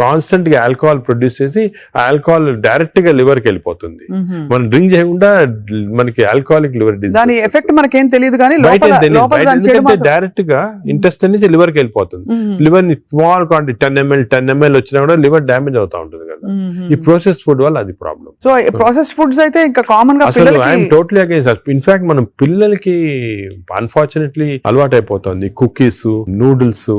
కాన్స్టెంట్ గా ఆల్కహాల్ ప్రొడ్యూస్ చేసి ఆ ఆల్కహాల్ డైరెక్ట్ గా లివర్ కి వెళ్ళిపోతుంది. మనం డ్రింక్ చేయకుండా మనకి ఆల్కహాలిక్ లివర్ డిసీజ్. దాని ఎఫెక్ట్ మనకేం తెలియదు కానీ డైరెక్ట్ గా ఇంటెస్టైన్ నుంచి లివర్ కి వెళ్ళిపోతుంది. లివర్ స్మాల్ క్వాంటిటీ 10 ml వచ్చినా కూడా లివర్ డ్యామేజ్ అవుతా ఉంటుంది కదా. ఈ ప్రాసెస్ ఫుడ్ వల్ల అది ప్రాబ్లం. సో ప్రాసెస్ ఫుడ్స్ అయితే ఇంకా కామన్ గా అసలు ఐఎమ్ టోటలీ అగైన్స్. ఇన్ఫాక్ట్ మనం పిల్లలకి అన్ఫార్చునేట్లీ అలవాటు అయిపోతుంది. కుకీస్, నూడిల్స్,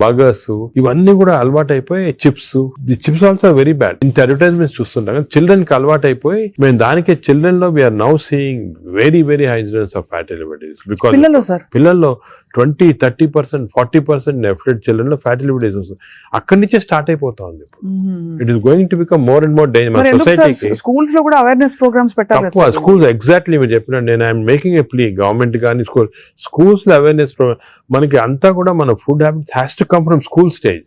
బర్గర్స్ ఇవన్నీ కూడా అలవాటు అయిపోయి చిప్స్ ఆల్సో వెరీ బ్యాడ్. ఇంత అడ్వర్టైజ్మెంట్స్ చూస్తుంటాం. చిల్డ్రన్ కి అలవాటు అయిపోయి మేము దానికే చిల్డ్రన్ లో we're now seeing very incidence of fatty liver disease. పిల్లల్లో 20-30%, 40% నెఫ్లెట్ చిల్డ్రన్ లో ఫ్యాటీ లివర్ డిసీజ్ వస్తుంది. అక్కడి నుంచే స్టార్ట్ అయిపోతా ఉంది. It is going to become more and more danger. సొసైటీకి స్కూల్స్ లో కూడా అవేర్నెస్ ప్రోగ్రామ్స్ పెట్టాలి. స్కూల్స్ ఎగ్జాక్ట్లీ మీరు చెప్పినట్టు నేను I'm making a plea government కానీ స్కూల్స్ లో అవేర్నెస్ ప్రోగ్రామ్. మనకి అంతా కూడా మన food habits has to come from school stage.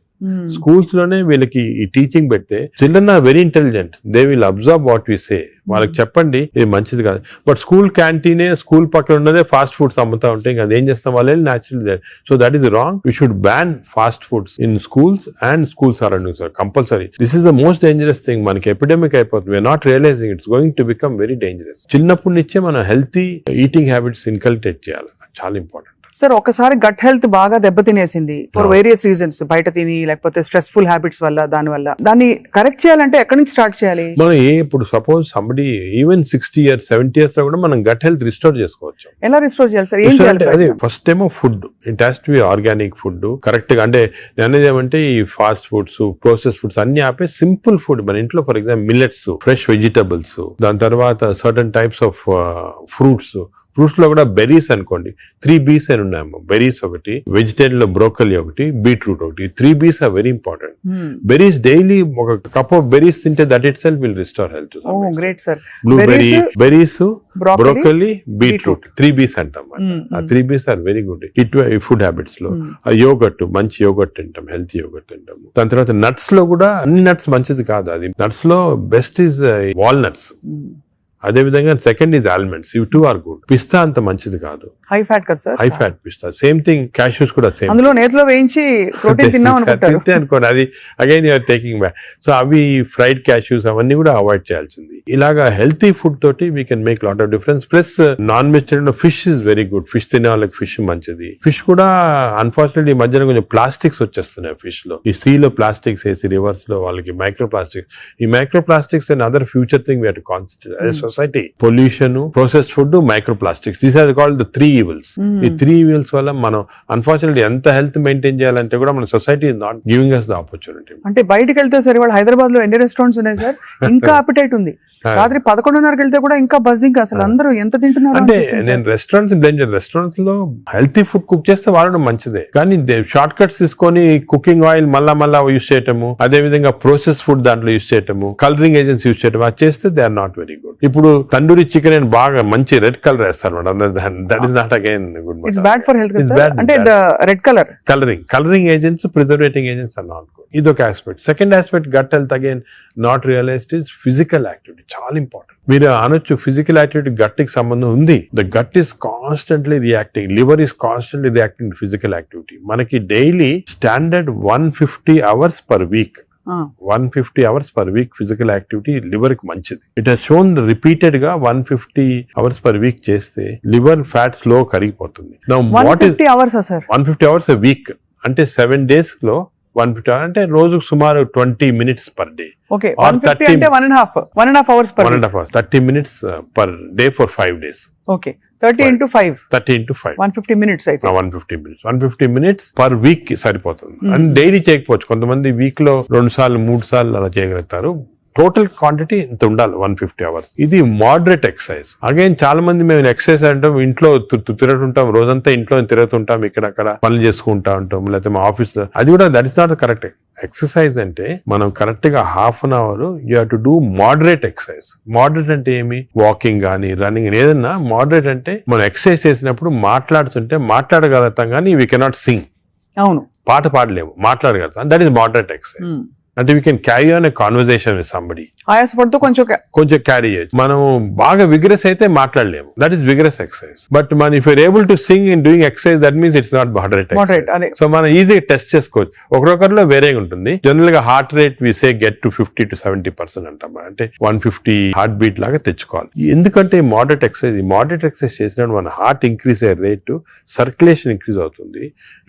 Schools లోనే వీళ్ళకి ఈ టీచింగ్ పెడితే children are very intelligent. They will observe what we say. వాళ్ళకి చెప్పండి ఇది మంచిది కాదు. బట్ స్కూల్ క్యాంటీనే, స్కూల్ పక్కన ఉన్నదే ఫాస్ట్ ఫుడ్స్ అమ్ముతా ఉంటే ఇంకా అదేం చేస్తాం వాళ్ళు natural. So that is wrong. We should ban fast foods in schools and school surroundings compulsory. This is the most dangerous thing. మనకి ఎపిడమిక్ అయిపోతుంది. We're not realizing it's going to become very dangerous. చిన్నప్పటి నుంచే మనం healthy eating habits inculcate చేయాలి. చాలా important. Sir ఒకసారి gut health బాగా దెబ్బతినేసింది ఫర్ వేరియస్ రీజన్స్, బయట తిని లేకపోతే స్ట్రెస్ఫుల్ హ్యాబిట్స్ వల్ల, దాన్ని కరెక్ట్ చేయాలంటే ఎక్కడి నుంచి స్టార్ట్ చేయాలి? మనం ఇప్పుడు suppose somebody even 60 years 70 years లో కూడా మనం గట్ హెల్త్ రిస్టోర్ చేసుకోవచ్చు. ఎలా రిస్టోర్ చేయాలి సార్? ఏం చేయాలి? అది ఫస్ట్ ఏమో food. It has to B organic food correct గా. అంటే అనేది ఏమంటే ఈ ఫాస్ట్ ఫుడ్స్, ప్రాసెస్ ఫుడ్స్ అన్ని ఆపే సింపుల్ ఫుడ్ మన ఇంట్లో. For example millets, fresh vegetables, దాని తర్వాత సర్టన్ టైప్స్ ఆఫ్ ఫ్రూట్స్ లో కూడా బెర్రీస్ అనుకోండి. 3 B's అని ఉన్నాయమ్మా. బెర్రీస్ ఒకటి, వెజిటేరియన్ లో బ్రోకలీ ఒకటి, బీట్రూట్ ఒకటి. 3 B's are very important. Berries daily ఒక కప్ ఆఫ్ బెర్రీస్ తింటే that itself will restore health. Great sir. Blueberry, berries, broccoli, beetroot 3 B's అంటాం. ఆ 3 B's are very good food habits లో. Yogurt, మంచి yogurt తింటాం, healthy yogurt తింటాము. దాని తర్వాత నట్స్ లో కూడా అన్ని నట్స్ మంచిది కాదు. అది నట్స్ లో బెస్ట్ ఈజ్ వాల్నట్స్. అదే విధంగా సెకండ్ ఈజ్ ఆల్మండ్స్. ఇవి 2 ఆర్ గుడ్. పిస్తా అంత మంచిది కాదు, హై ఫ్యాట్ కదా సార్. హై ఫ్యాట్ పిస్తా. సేమ్ థింగ్ క్యాష్యూస్ కూడా సేమ్. అందులో నేతిలో వేయించి ప్రోటీన్ తిన్నాం అనుకోండి. అది again you're taking back. So అవి ఫ్రైడ్ క్యాష్యూస్ అవన్నీ కూడా అవాయిడ్ చేయాల్సింది. ఇలాగా హెల్తీ ఫుడ్ తోటి we can make lot of difference. Plus non vegetarian fish is very good. Fish తినే వాళ్ళకి ఫిష్ మంచిది. ఫిష్ కూడా అన్ఫార్చునేట్లీ ఈ మధ్యన కొంచెం ప్లాస్టిక్స్ వచ్చేస్తున్నాయి ఫిష్ లో. ఈ సీ లో ప్లాస్టిక్స్ వేసి రివర్స్ లో వాళ్ళకి మైక్రో ప్లాస్టిక్స్. ఈ micro plastics and other future thing we have to concentrate as a society. Pollution, process food, micro plastics. These are called the 3 evils. ఈ 3 evils వల్ల మనం అన్ఫార్చునేట్లీ ఎంత హెల్త్ మెయింటైన్ చేయాలంటే కూడా మన society is not giving us the opportunity. అంటే బయటకు వెళ్తే సార్ ఇవాళ హైదరాబాద్ లో ఎన్ని రెస్టారెంట్స్ ఉన్నాయి సార్, ఇంకా అపిటైట్ ఉంది. రాత్రి 11:30కి వెళ్తే కూడా ఇంకా బజ్జింగ్. అసలు అందరూ ఎంత తింటున్నారు అంటే నేను రెస్టారెంట్స్ లో హెల్తీ ఫుడ్ కుక్ చేస్తే వాడడం మంచిదే. కానీ షార్ట్ కట్స్ తీసుకొని కుకింగ్ ఆయిల్ మళ్ళా యూస్ చేయటము, అదే విధంగా ప్రాసెస్ ఫుడ్ దాంట్లో యూస్ చేయటము, కలరింగ్ ఏజెంట్స్ యూస్ చేయటం, అది చేస్తే they are not very good. ఇప్పుడు తండూరి చికెన్ అని బాగా మంచి రెడ్ కలర్ వేస్తారు madam. That is not not again good. It's bad for health It's bad, అంటే bad. The red colour colouring agents, preserving agents are not good. ఇది ఒక aspect. Second aspect gut health again not realised is physical activity. చాలా important. మీరు అనొచ్చు physical activity gut కి సంబంధం ఉంది. The gut is constantly reacting, liver is constantly reacting to physical activity. మనకి daily standard 150 hours per week, 150 hours per week physical activity liver కి మంచిది. It has shown repeated గా 150 hours per week చేస్తే liver fats లో కరిగిపోతుంది. Now, what is 150 hours sir? 150 hours a week అంటే 7 days లో 150 hours అంటే రోజుకు సుమారు 20 minutes per day. Okay, Or 150 30 అంటే 1.5 hours per 1.5 hours, 30 minutes per day for 5 days. Okay, 30 into 5, 30 into 5, 150 minutes అయితే. 150 minutes per week కి సరిపోతుంది. అండ్ డైలీ చేయకపోవచ్చు, కొంతమంది వీక్ లో 2 సార్లు 3 సార్లు అలా చేయగలుగుతారు. టోటల్ క్వాంటిటీ ఇంత ఉండాలి 150 hours. ఇది మోడరేట్ ఎక్సర్సైజ్. అగైన్ చాలా మంది మేము ఎక్సర్సైజ్ అంటాం, ఇంట్లో తిరుగుతుంటాం, రోజంతా ఇంట్లో తిరుగుతుంటాం, ఇక్కడ పనులు చేసుకుంటా ఉంటాం, లేకపోతే మా ఆఫీస్ లో. అది కూడా that is not correct. Exercise అంటే మనం కరెక్ట్ గా half an hour you have to do moderate exercise. Moderate అంటే ఏమి? వాకింగ్ కానీ రన్నింగ్, ఏదన్నా మోడరేట్ అంటే మనం ఎక్సర్సైజ్ చేసినప్పుడు మాట్లాడగలుగుతాం కానీ వీ కెనాట్ సింగ్. అవును, పాట పాడలేము, మాట్లాడగలుగుతాం. That is moderate exercise. అంటే we can carry on a conversation with somebody. ఆయాసపడుతూ కొంచెం క్యారీ చేయొచ్చు. మనం బాగా విగ్రెస్ అయితే మాట్లాడలేము, that is vigorous exercise. But మన if you're able to sing in doing exercise, that means it's not moderate. So మనం ఈజీగా టెస్ట్ చేసుకోవచ్చు. ఒకరొకరిలో వేరేగా ఉంటుంది. జనరల్ గా heart rate we say get to 50 to 70% అంటాం. అంటే 150 హార్ట్ బీట్ లాగా తెచ్చుకోవాలి. ఎందుకంటే మోడరేట్ ఎక్సర్సైజ్ చేసినప్పుడు మన హార్ట్ ఇంక్రీజ్ అయ్యే రేటు, సర్క్యులేషన్ ఇంక్రీజ్ అవుతుంది,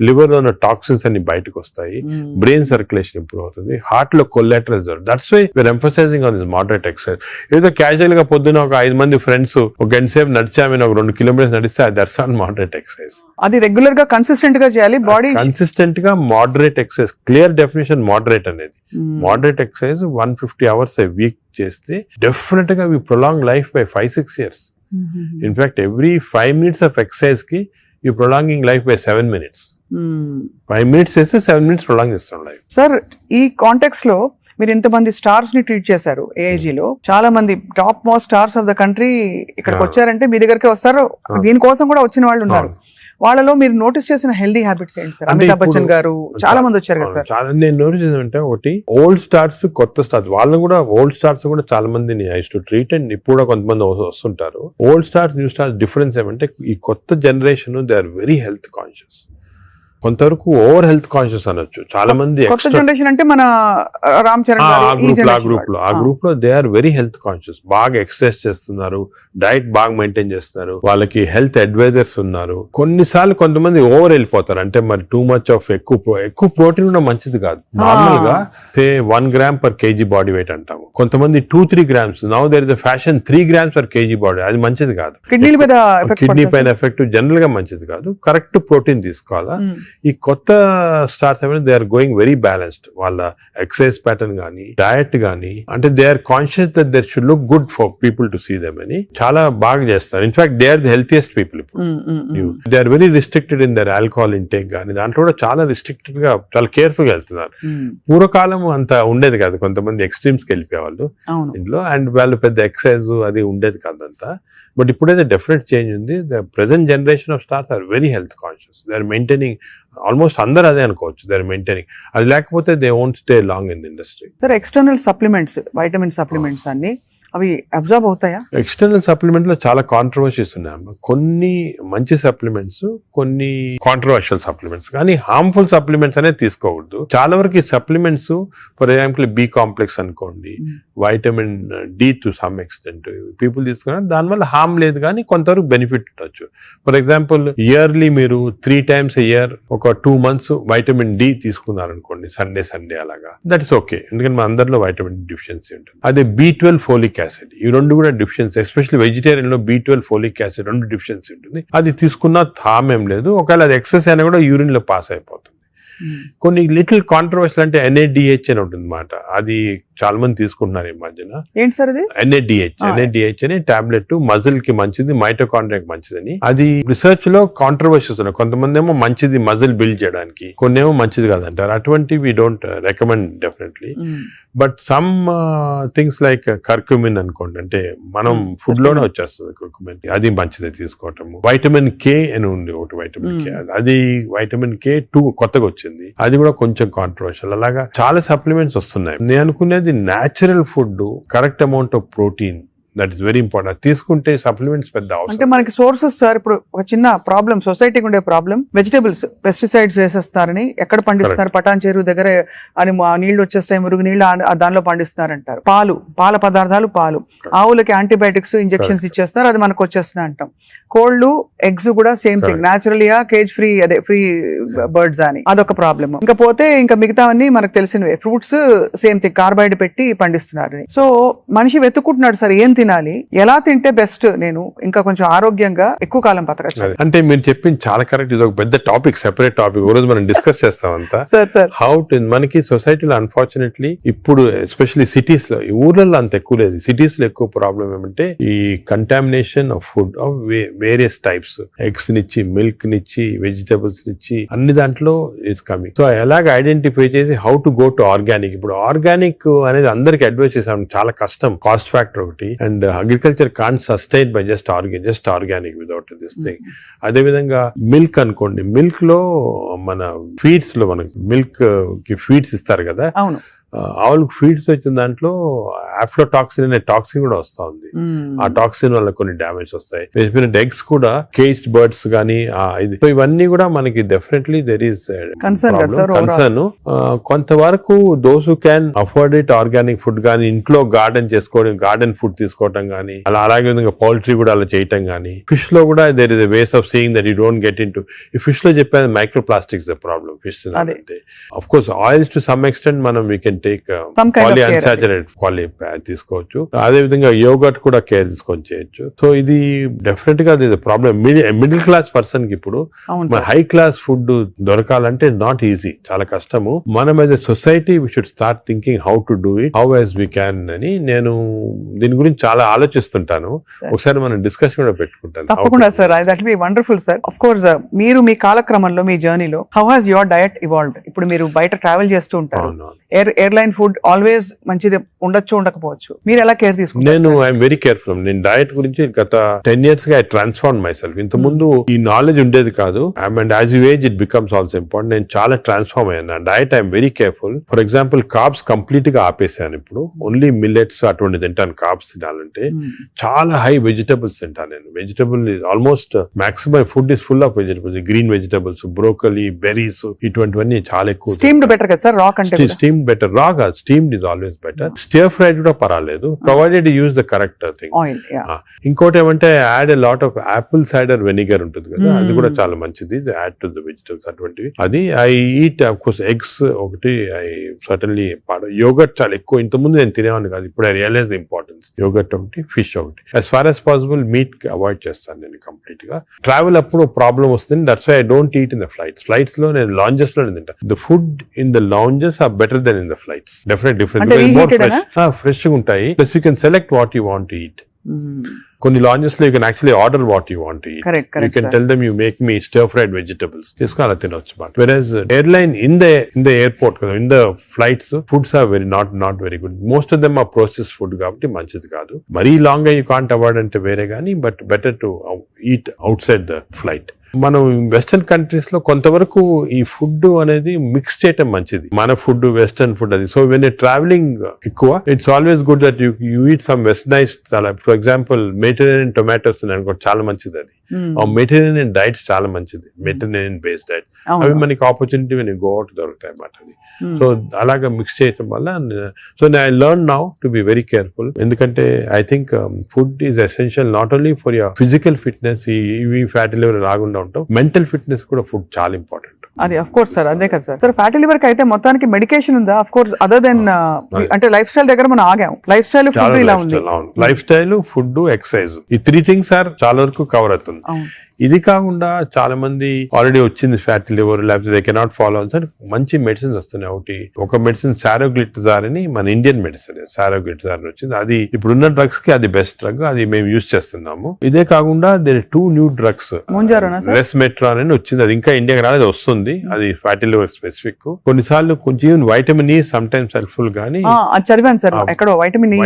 లివర్ లో ఉన్న టాక్సిన్స్ అన్ని బయటకు వస్తాయి, బ్రెయిన్ సర్క్యులేషన్ ఇంప్రూవ్ అవుతుంది, హార్ట్ లో collateral. That's why we're emphasizing on this moderate exercise. ఏదో క్యాజువల్ గా పొద్దున ఒక 5 మంది ఫ్రెండ్స్ ఒక గంట సేపు నడిచామని ఒక 2 kilometers నడిస్తే దట్స్ నాట్ మోడరేట్ ఎక్సర్సైజ్. అది రెగ్యులర్ గా కన్సిస్టెంట్ గా చేయాలి. బాడీ కన్సిస్టెంట్ గా moderate exercise. Clear definition moderate అనేది. Moderate exercise 150 hours a week చేస్తే డెఫినెట్ గా we prolong life by 5-6 years. In fact every 5 minutes of exercise కి you prolonging life by 7 minutes. 5 minutes చేస్తే 7 minutes prolong చేస్తాం life. Sir, ఈ context లో మీరు ఇంతమంది స్టార్స్ ని ట్రీట్ చేశారు. AIG లో చాలా మంది top most stars of the country ఇక్కడికి వచ్చారంటే మీ దగ్గరికి వస్తారు. దీనికోసం కూడా వచ్చిన వాళ్ళు ఉన్నారు. వాళ్ళలో మీరు నోటీస్ చేసిన హెల్దీ హ్యాబిట్స్ ఏంటి సార్? అమితాబ్ బచ్చన్ గారు చాలా మంది వచ్చారు కదా సార్. చాలా నేను నోటీస్ చేసానంటే, ఒకటి ఓల్డ్ స్టార్స్, కొత్త స్టార్స్. వాళ్ళు కూడా ఓల్డ్ స్టార్స్ కూడా చాలా మందిని ఐ టు ట్రీట్. అండ్ ఇప్పుడు కూడా కొంతమంది వస్తుంటారు. Old stars, new stars difference ఏమంటే, ఈ కొత్త generation they are very health conscious. కొంతవరకు ఓవర్ హెల్త్ కాన్షియస్ అనొచ్చు. చాలా మంది కొత్త జనరేషన్ అంటే మన రామ్ చరణ్ ఆ గ్రూప్ లో they are very health conscious. బాగా ఎక్సర్సైజ్ చేస్తున్నారు, డైట్ బాగా మెయింటైన్ చేస్తున్నారు, వాళ్ళకి హెల్త్ అడ్వైజర్స్ ఉన్నారు. కొన్నిసార్లు కొంతమంది ఓవర్ వెళ్ళిపోతారు. అంటే మరి టూ మచ్ ఆఫ్ ఎక్కువ ప్రోటీన్ కూడా మంచిది కాదు. నార్మల్ గా 1 gram per kg body weight అంటాము. కొంతమంది 2-3 grams. Now there is a fashion 3 grams per kg body. అది మంచిది కాదు. కిడ్నీ పైన ఎఫెక్ట్ జనరల్ గా మంచిది కాదు. కరెక్ట్ ప్రోటీన్ తీసుకోవాలా. ఈ కొత్త స్టార్స్ ఏమైనా they are going very balanced. వాళ్ళ ఎక్సర్సైజ్ ప్యాటర్న్ గానీ, డయట్ గానీ, అంటే they are conscious that there should look good for people to see them అని చాలా బాగా చేస్తారు. In fact they are the healthiest people. They are very restricted in their alcohol intake గానీ, దాంట్లో కూడా చాలా రిస్ట్రిక్టెడ్ గా, చాలా కేర్ఫుల్ గా వెళ్తున్నారు. పూర్వకాలం అంత ఉండేది కాదు. కొంతమంది ఎక్స్ట్రీమ్స్ కి వెళ్ళిపోయేవాళ్ళు ఇంట్లో, అండ్ వాళ్ళు పెద్ద ఎక్సర్సైజ్ అది ఉండేది కాదంతా. బట్ ఇప్పుడైతే డెఫినెట్ చేంజ్ ఉంది. The present generation of stars are very health conscious. They are maintaining, almost అందరూ అదే అనుకోవచ్చు, దే ఆర్ మెయింటైనింగ్. అది లేకపోతే they won't stay long in the industry. Sir, external supplements, vitamin supplements అన్ని అవి observe అవుతాయా? External supplement లో చాలా కాంట్రవర్సీస్ ఉన్నాయి. కొన్ని మంచి సప్లిమెంట్స్, కొన్ని కాంట్రవర్షియల్ సప్లిమెంట్స్, కానీ హార్మ్ఫుల్ సప్లిమెంట్స్ అనేది తీసుకోకూడదు. చాలా వరకు ఈ supplements, for example B complex అనుకోండి, vitamin D to some extent people తీసుకున్నా దానివల్ల హార్మ్ లేదు, కానీ కొంతవరకు బెనిఫిట్ ఉండొచ్చు. ఫర్ ఎగ్జాంపుల్ ఇయర్లీ మీరు 3 times a year ఒక 2 months వైటమిన్ D తీసుకున్నారనుకోండి, సండే అలాగా, దట్ ఇస్ ఓకే. ఎందుకంటే మన అందరిలో వైటమిన్ డిఫిషియన్సీ ఉంటుంది. అదే B12 ఫోలిక్ యాసిడ్, ఈ రెండు కూడా డిఫిషియన్సీ, ఎస్పెషల్లీ వెజిటేరియన్ లో B12 ఫోలిక్ యాసిడ్ 2 డిఫిషియన్సీ ఉంటుంది. అది తీసుకున్నా హార్మ్ ఏం లేదు. ఒకవేళ అది ఎక్సెస్ అయినా కూడా యూరిన్ లో పాస్ అయిపోతుంది. కొన్ని లిటిల్ కాంట్రవర్షియల్ అంటే NADH అని ఉంటుంది అన్నమాట. అది చాలా మంది తీసుకుంటున్నారు ఈ మధ్యన. ఏంటి సార్ అది? NADH అనే టాబ్లెట్ మజిల్ కి మంచిది, మైటోకాండ్రియా కి మంచిదని. అది రిసర్చ్ లో కాంట్రవర్షియస్ ఉన్నాయి. కొంతమంది ఏమో మంచిది మజిల్ బిల్డ్ చేయడానికి, కొన్ని ఏమో మంచిది కాదంటారు. అటువంటి we don't recommend definitely. But some things like curcumin అనుకోండి, అంటే మనం ఫుడ్ లోనే వచ్చేస్తుంది కర్క్యూమిన్, అది మంచిది తీసుకోవటము. వైటమిన్ K అని ఉంది ఒకటి, వైటమిన్ K, అది వైటమిన్ K2 కొత్తగా వచ్చింది, అది కూడా కొంచెం కాంట్రవర్షియల్. అలాగా చాలా సప్లిమెంట్స్ వస్తున్నాయి. నేను అనుకునేది natural food, correct amount of protein, that is very important. తీసుకుంటే సప్లిమెంట్స్ పెద్ద అవసరం. అంటే మనకి సోర్సెస్ సార్, ఇప్పుడు ఒక చిన్న ప్రాబ్లం సొసైటీకి ఉండే ప్రాబ్లం, వెజిటబుల్స్ పెస్టిసైడ్స్ వేసేస్తారని, ఎక్కడ పండిస్తున్నారు, పటాన్ చెరువు దగ్గర అని నీళ్లు వచ్చేస్తాయి, మురుగు నీళ్లు దానిలో పండిస్తున్నారంటారు. పాల పదార్థాలు, ఆవులకి యాంటీబయాటిక్స్ ఇంజెక్షన్స్ ఇచ్చేస్తారు, అది మనకు వచ్చేస్తున్నాయి అంటాం. కోళ్లు, ఎగ్స్ కూడా సేమ్ థింగ్, న్యాచురల్ గా కేజ్ ఫ్రీ, అదే ఫ్రీ బర్డ్స్ అని, అదొక ప్రాబ్లమ్. ఇంకా పోతే ఇంకా మిగతావన్నీ మనకు తెలిసినవే. ఫ్రూట్స్ సేమ్ థింగ్, కార్బైడ్ పెట్టి పండిస్తున్నారు. సో మనిషి వెతుక్కుంటున్నాడు సార్ ఏం తినాలి, ఎలా తింటే బెస్ట్, నేను ఇంకా కొంచెం ఆరోగ్యంగా ఎక్కువ కాలం బతకచ్చు. అంటే మీరు చెప్పింది చాలా కరెక్ట్. ఇది ఒక పెద్ద టాపిక్, సెపరేట్ టాపిక్, ఓ రోజు మనం డిస్కస్ చేస్తాం అంతా. సార్ హౌ టు, మనకి సొసైటీలో అన్ఫార్చునేట్లీ ఇప్పుడు ఎస్పెషల్లీ సిటీస్ లో, ఊర్లలో అంత ఎక్కువ లేదు, సిటీస్ లో ఎక్కువ ప్రాబ్లం ఏమంటే ఈ contamination of food of various types, eggs నిచ్చి, మిల్క్ నిచ్చి, వెజిటబుల్స్ నిచ్చి, అన్ని దాంట్లో ఇట్స్ కమింగ్. సో ఎలాగ ఐడెంటిఫై చేసి how to go to organic. ఇప్పుడు ఆర్గానిక్ అనేది అందరికి అడ్వైస్ చేసాం, చాలా కష్టం, కాస్ట్ ఫ్యాక్టర్ ఒకటి, and agriculture can't sustain by just organic without this thing. అదే విధంగా మిల్క్ అనుకోండి, మిల్క్ లో మన ఫీడ్స్ లో మనకి మిల్క్ కి ఫీడ్స్ ఇస్తారు కదా, అవును, ఆవులకు ఫీడ్స్ వచ్చిన దాంట్లో ఆఫ్లోటాక్సిన్ అనే టాక్సిన్ కూడా వస్తా ఉంది. ఆ టాక్సిన్ వల్ల కొన్ని డ్యామేజ్ వస్తాయి. ఎగ్స్ కూడా కేజ్డ్ బర్డ్స్ గానీ, సో ఇవన్నీ కూడా మనకి డెఫినెట్లీ దెర్ ఈస్ కన్సర్న్. కొంతవరకు those who can afford it, organic food గానీ, ఇంట్లో గార్డెన్ చేసుకోవడం, గార్డెన్ ఫుడ్ తీసుకోవడం గానీ, అలాగే విధంగా పౌల్ట్రీ కూడా అలా చేయటం గానీ. ఫిష్ లో కూడా there is a ways of seeing that you don't get in to. ఈ ఫిష్ లో చెప్పేది micro plastics the problem. Fish అంటే of course oils to some extent మనం వీ కెన్ టేక్ పాలిఅన్సాచురేటెడ్ తీసుకోవచ్చు. అదే విధంగా యోగర్ట్ కూడా కేర్ తీసుకొని చేయొచ్చు. సో ఇది డెఫినెట్ గా ప్రాబ్లం. మిడిల్ క్లాస్ పర్సన్ కి ఇప్పుడు హై క్లాస్ ఫుడ్ దొరకాలంటే నాట్ ఈజీ, చాలా కష్టము. మనం as a society we should start thinking how to do it, how as we can అని నేను దీని గురించి చాలా ఆలోచిస్తుంటాను. ఒకసారి మనం డిస్కషన్ కూడా పెట్టుకుంటాను. తప్పకుండా sir, that be wonderful sir. Of course మీరు మీ కాలక్రమంలో, మీ జర్నీలో how has your diet evolved? ఇప్పుడు మీరు బయట ట్రావెల్ చేస్తూ ఉంటారు, ఎయిర్లైన్ ఫుడ్ ఆల్వేస్ మంచిది ఉండొచ్చు, ఉండకపోవచ్చు, మీరు ఎలా కేర్ తీసుకుంటారు? నేను ఐఎమ్ వెరీ కేర్ఫుల్. నేను డయట్ గురించి గత 10 years గా ఐ ట్రాన్స్ఫార్మ్ మై సెల్ఫ్. ఇంత ముందు ఈ నాలెడ్జ్ ఉండేది కాదు, and as you age it becomes also important. నేను చాలా ట్రాన్స్ఫార్మ్ అయ్యాను. Diet I'm very careful. For example carbs complete గా ఆపేసాను. ఇప్పుడు ఓన్లీ మిల్లెట్స్ అటువంటి తింటాను. కార్బ్స్ తినాలంటే చాలా హై వెజిటబుల్స్ తింటాను నేను. Vegetable almost maximum food is full of vegetables, green vegetables, broccoli, berries, ఇటువంటివన్నీ చాలా ఎక్కువ. స్టీమ్డ్ బెటర్ కదా సార్, రా కంటే స్టీమ్డ్ బెటర్. రా కాదు, steamed is always better. Stir fried కూడా పర్వాలేదు, provided you use the correct thing. ఇంకోటి ఏమంటే add a lot of Apple cider vinegar ఉంటుంది కదా, అది కూడా చాలా మంచిది, యాడ్ టు ద వెజిటబుల్స్ అటువంటివి. అది I eat of course eggs ఒకటి, ఐ సర్టన్లీ యోగర్ట్ చాలా ఎక్కువ. ఇంతకుముందు నేను తినేవాడిని కాదు, ఇప్పుడు I realise the importance. Yogurt ఒకటి, ఫిష్ ఒకటి. As far as possible meat avoid చేస్తాను నేను కంప్లీట్ గా. ట్రావెల్ అప్పుడు ప్రాబ్లం వస్తుంది, that's why I don't eat in the flights లో. నేను లాంజెస్ లో తింటాను. The food in the lounges are better than in the flights. Definite different, fresh గా ఉంటాయి. Plus you can select what you want to eat. కొన్ని lounges లో you can actually order what you want to eat. You can tell them you make me stir fried vegetables, తీసుకుని అలా తినొచ్చు. Various airline in the airport, in the flights foods are very not very good. Most of them are process food కాబట్టి మంచిది కాదు. మరీ long గా you can't avoid అంటే వేరే గానీ, but better to eat out side the flight. మనం western countries లో కొంతవరకు ఈ ఫుడ్ అనేది మిక్స్ చేయటం మంచిది. మన ఫుడ్, వెస్టర్న్ ఫుడ్ అది. సో వెన్ ట్రావెలింగ్ ఎక్కువ, it's always good that you eat some westernised. For example Mediterranean tomatoes అనుకోండి, చాలా మంచిది అది. మెడిటరేనియన్ డైట్స్ చాలా మంచిది, మెడిటరేనియన్ బేస్డ్ డైట్. అవి మనకి opportunity when you go out దొరుకుతాయి అన్నమాట. అది సో అలాగా మిక్స్ చేయటం వల్ల, so I learn now to be very careful. ఎందుకంటే I think food is essential not only for your physical fitness, ఈ ఫ్యాటీ లివర్ రాకుండా ఉంటాం, మెంటల్ ఫిట్నెస్ కూడా ఫుడ్ చాలా ఇంపార్టెంట్. అది ఆఫ్ కోర్స్ సార్, అదే కదా సార్. ఫ్యాటీ లివర్ కి అయితే మొత్తానికి మెడికేషన్ ఉందా? ఆఫ్ కోర్స్ అదర్ దెన్ అంటే లైఫ్ స్టైల్ దగ్గర మనం ఆగాం. లైఫ్ స్టైల్, ఫుడ్ ఇలా ఉంది. లైఫ్ స్టైల్, ఫుడ్, ఎక్సర్సైజ్, ఈ 3 things ఆర్ చాలా వరకు కవర్ అవుతుంది. ఇది కాకుండా చాలా మంది ఆల్రెడీ వచ్చింది ఫ్యాటీ లివర్, లేకపోతే దే కెనాట్ ఫాలో అని మంచి మెడిసిన్స్ వస్తున్నాయి. ఒక మెడిసిన్ సారోగ్లిటజార్ అని మన ఇండియన్ మెడిసిన్, సారోగ్లిటజార్ వచ్చింది. అది ఇప్పుడున్న డ్రగ్స్ కి అది బెస్ట్ డ్రగ్, అది మేము యూజ్ చేస్తున్నాము. ఇదే కాకుండా దేర్ 2 న్యూ డ్రగ్స్, రెస్మెట్రాన్ అని వచ్చింది. అది ఇంకా ఇండియాకి రాలేదు, వస్తుంది. అది ఫ్యాటీ లివర్ స్పెసిఫిక్. కొన్నిసార్లు కొంచెం vitamin E some times helpful గానీ చదివాను సార్ ఎక్కడో వైటమిన్ ఈ.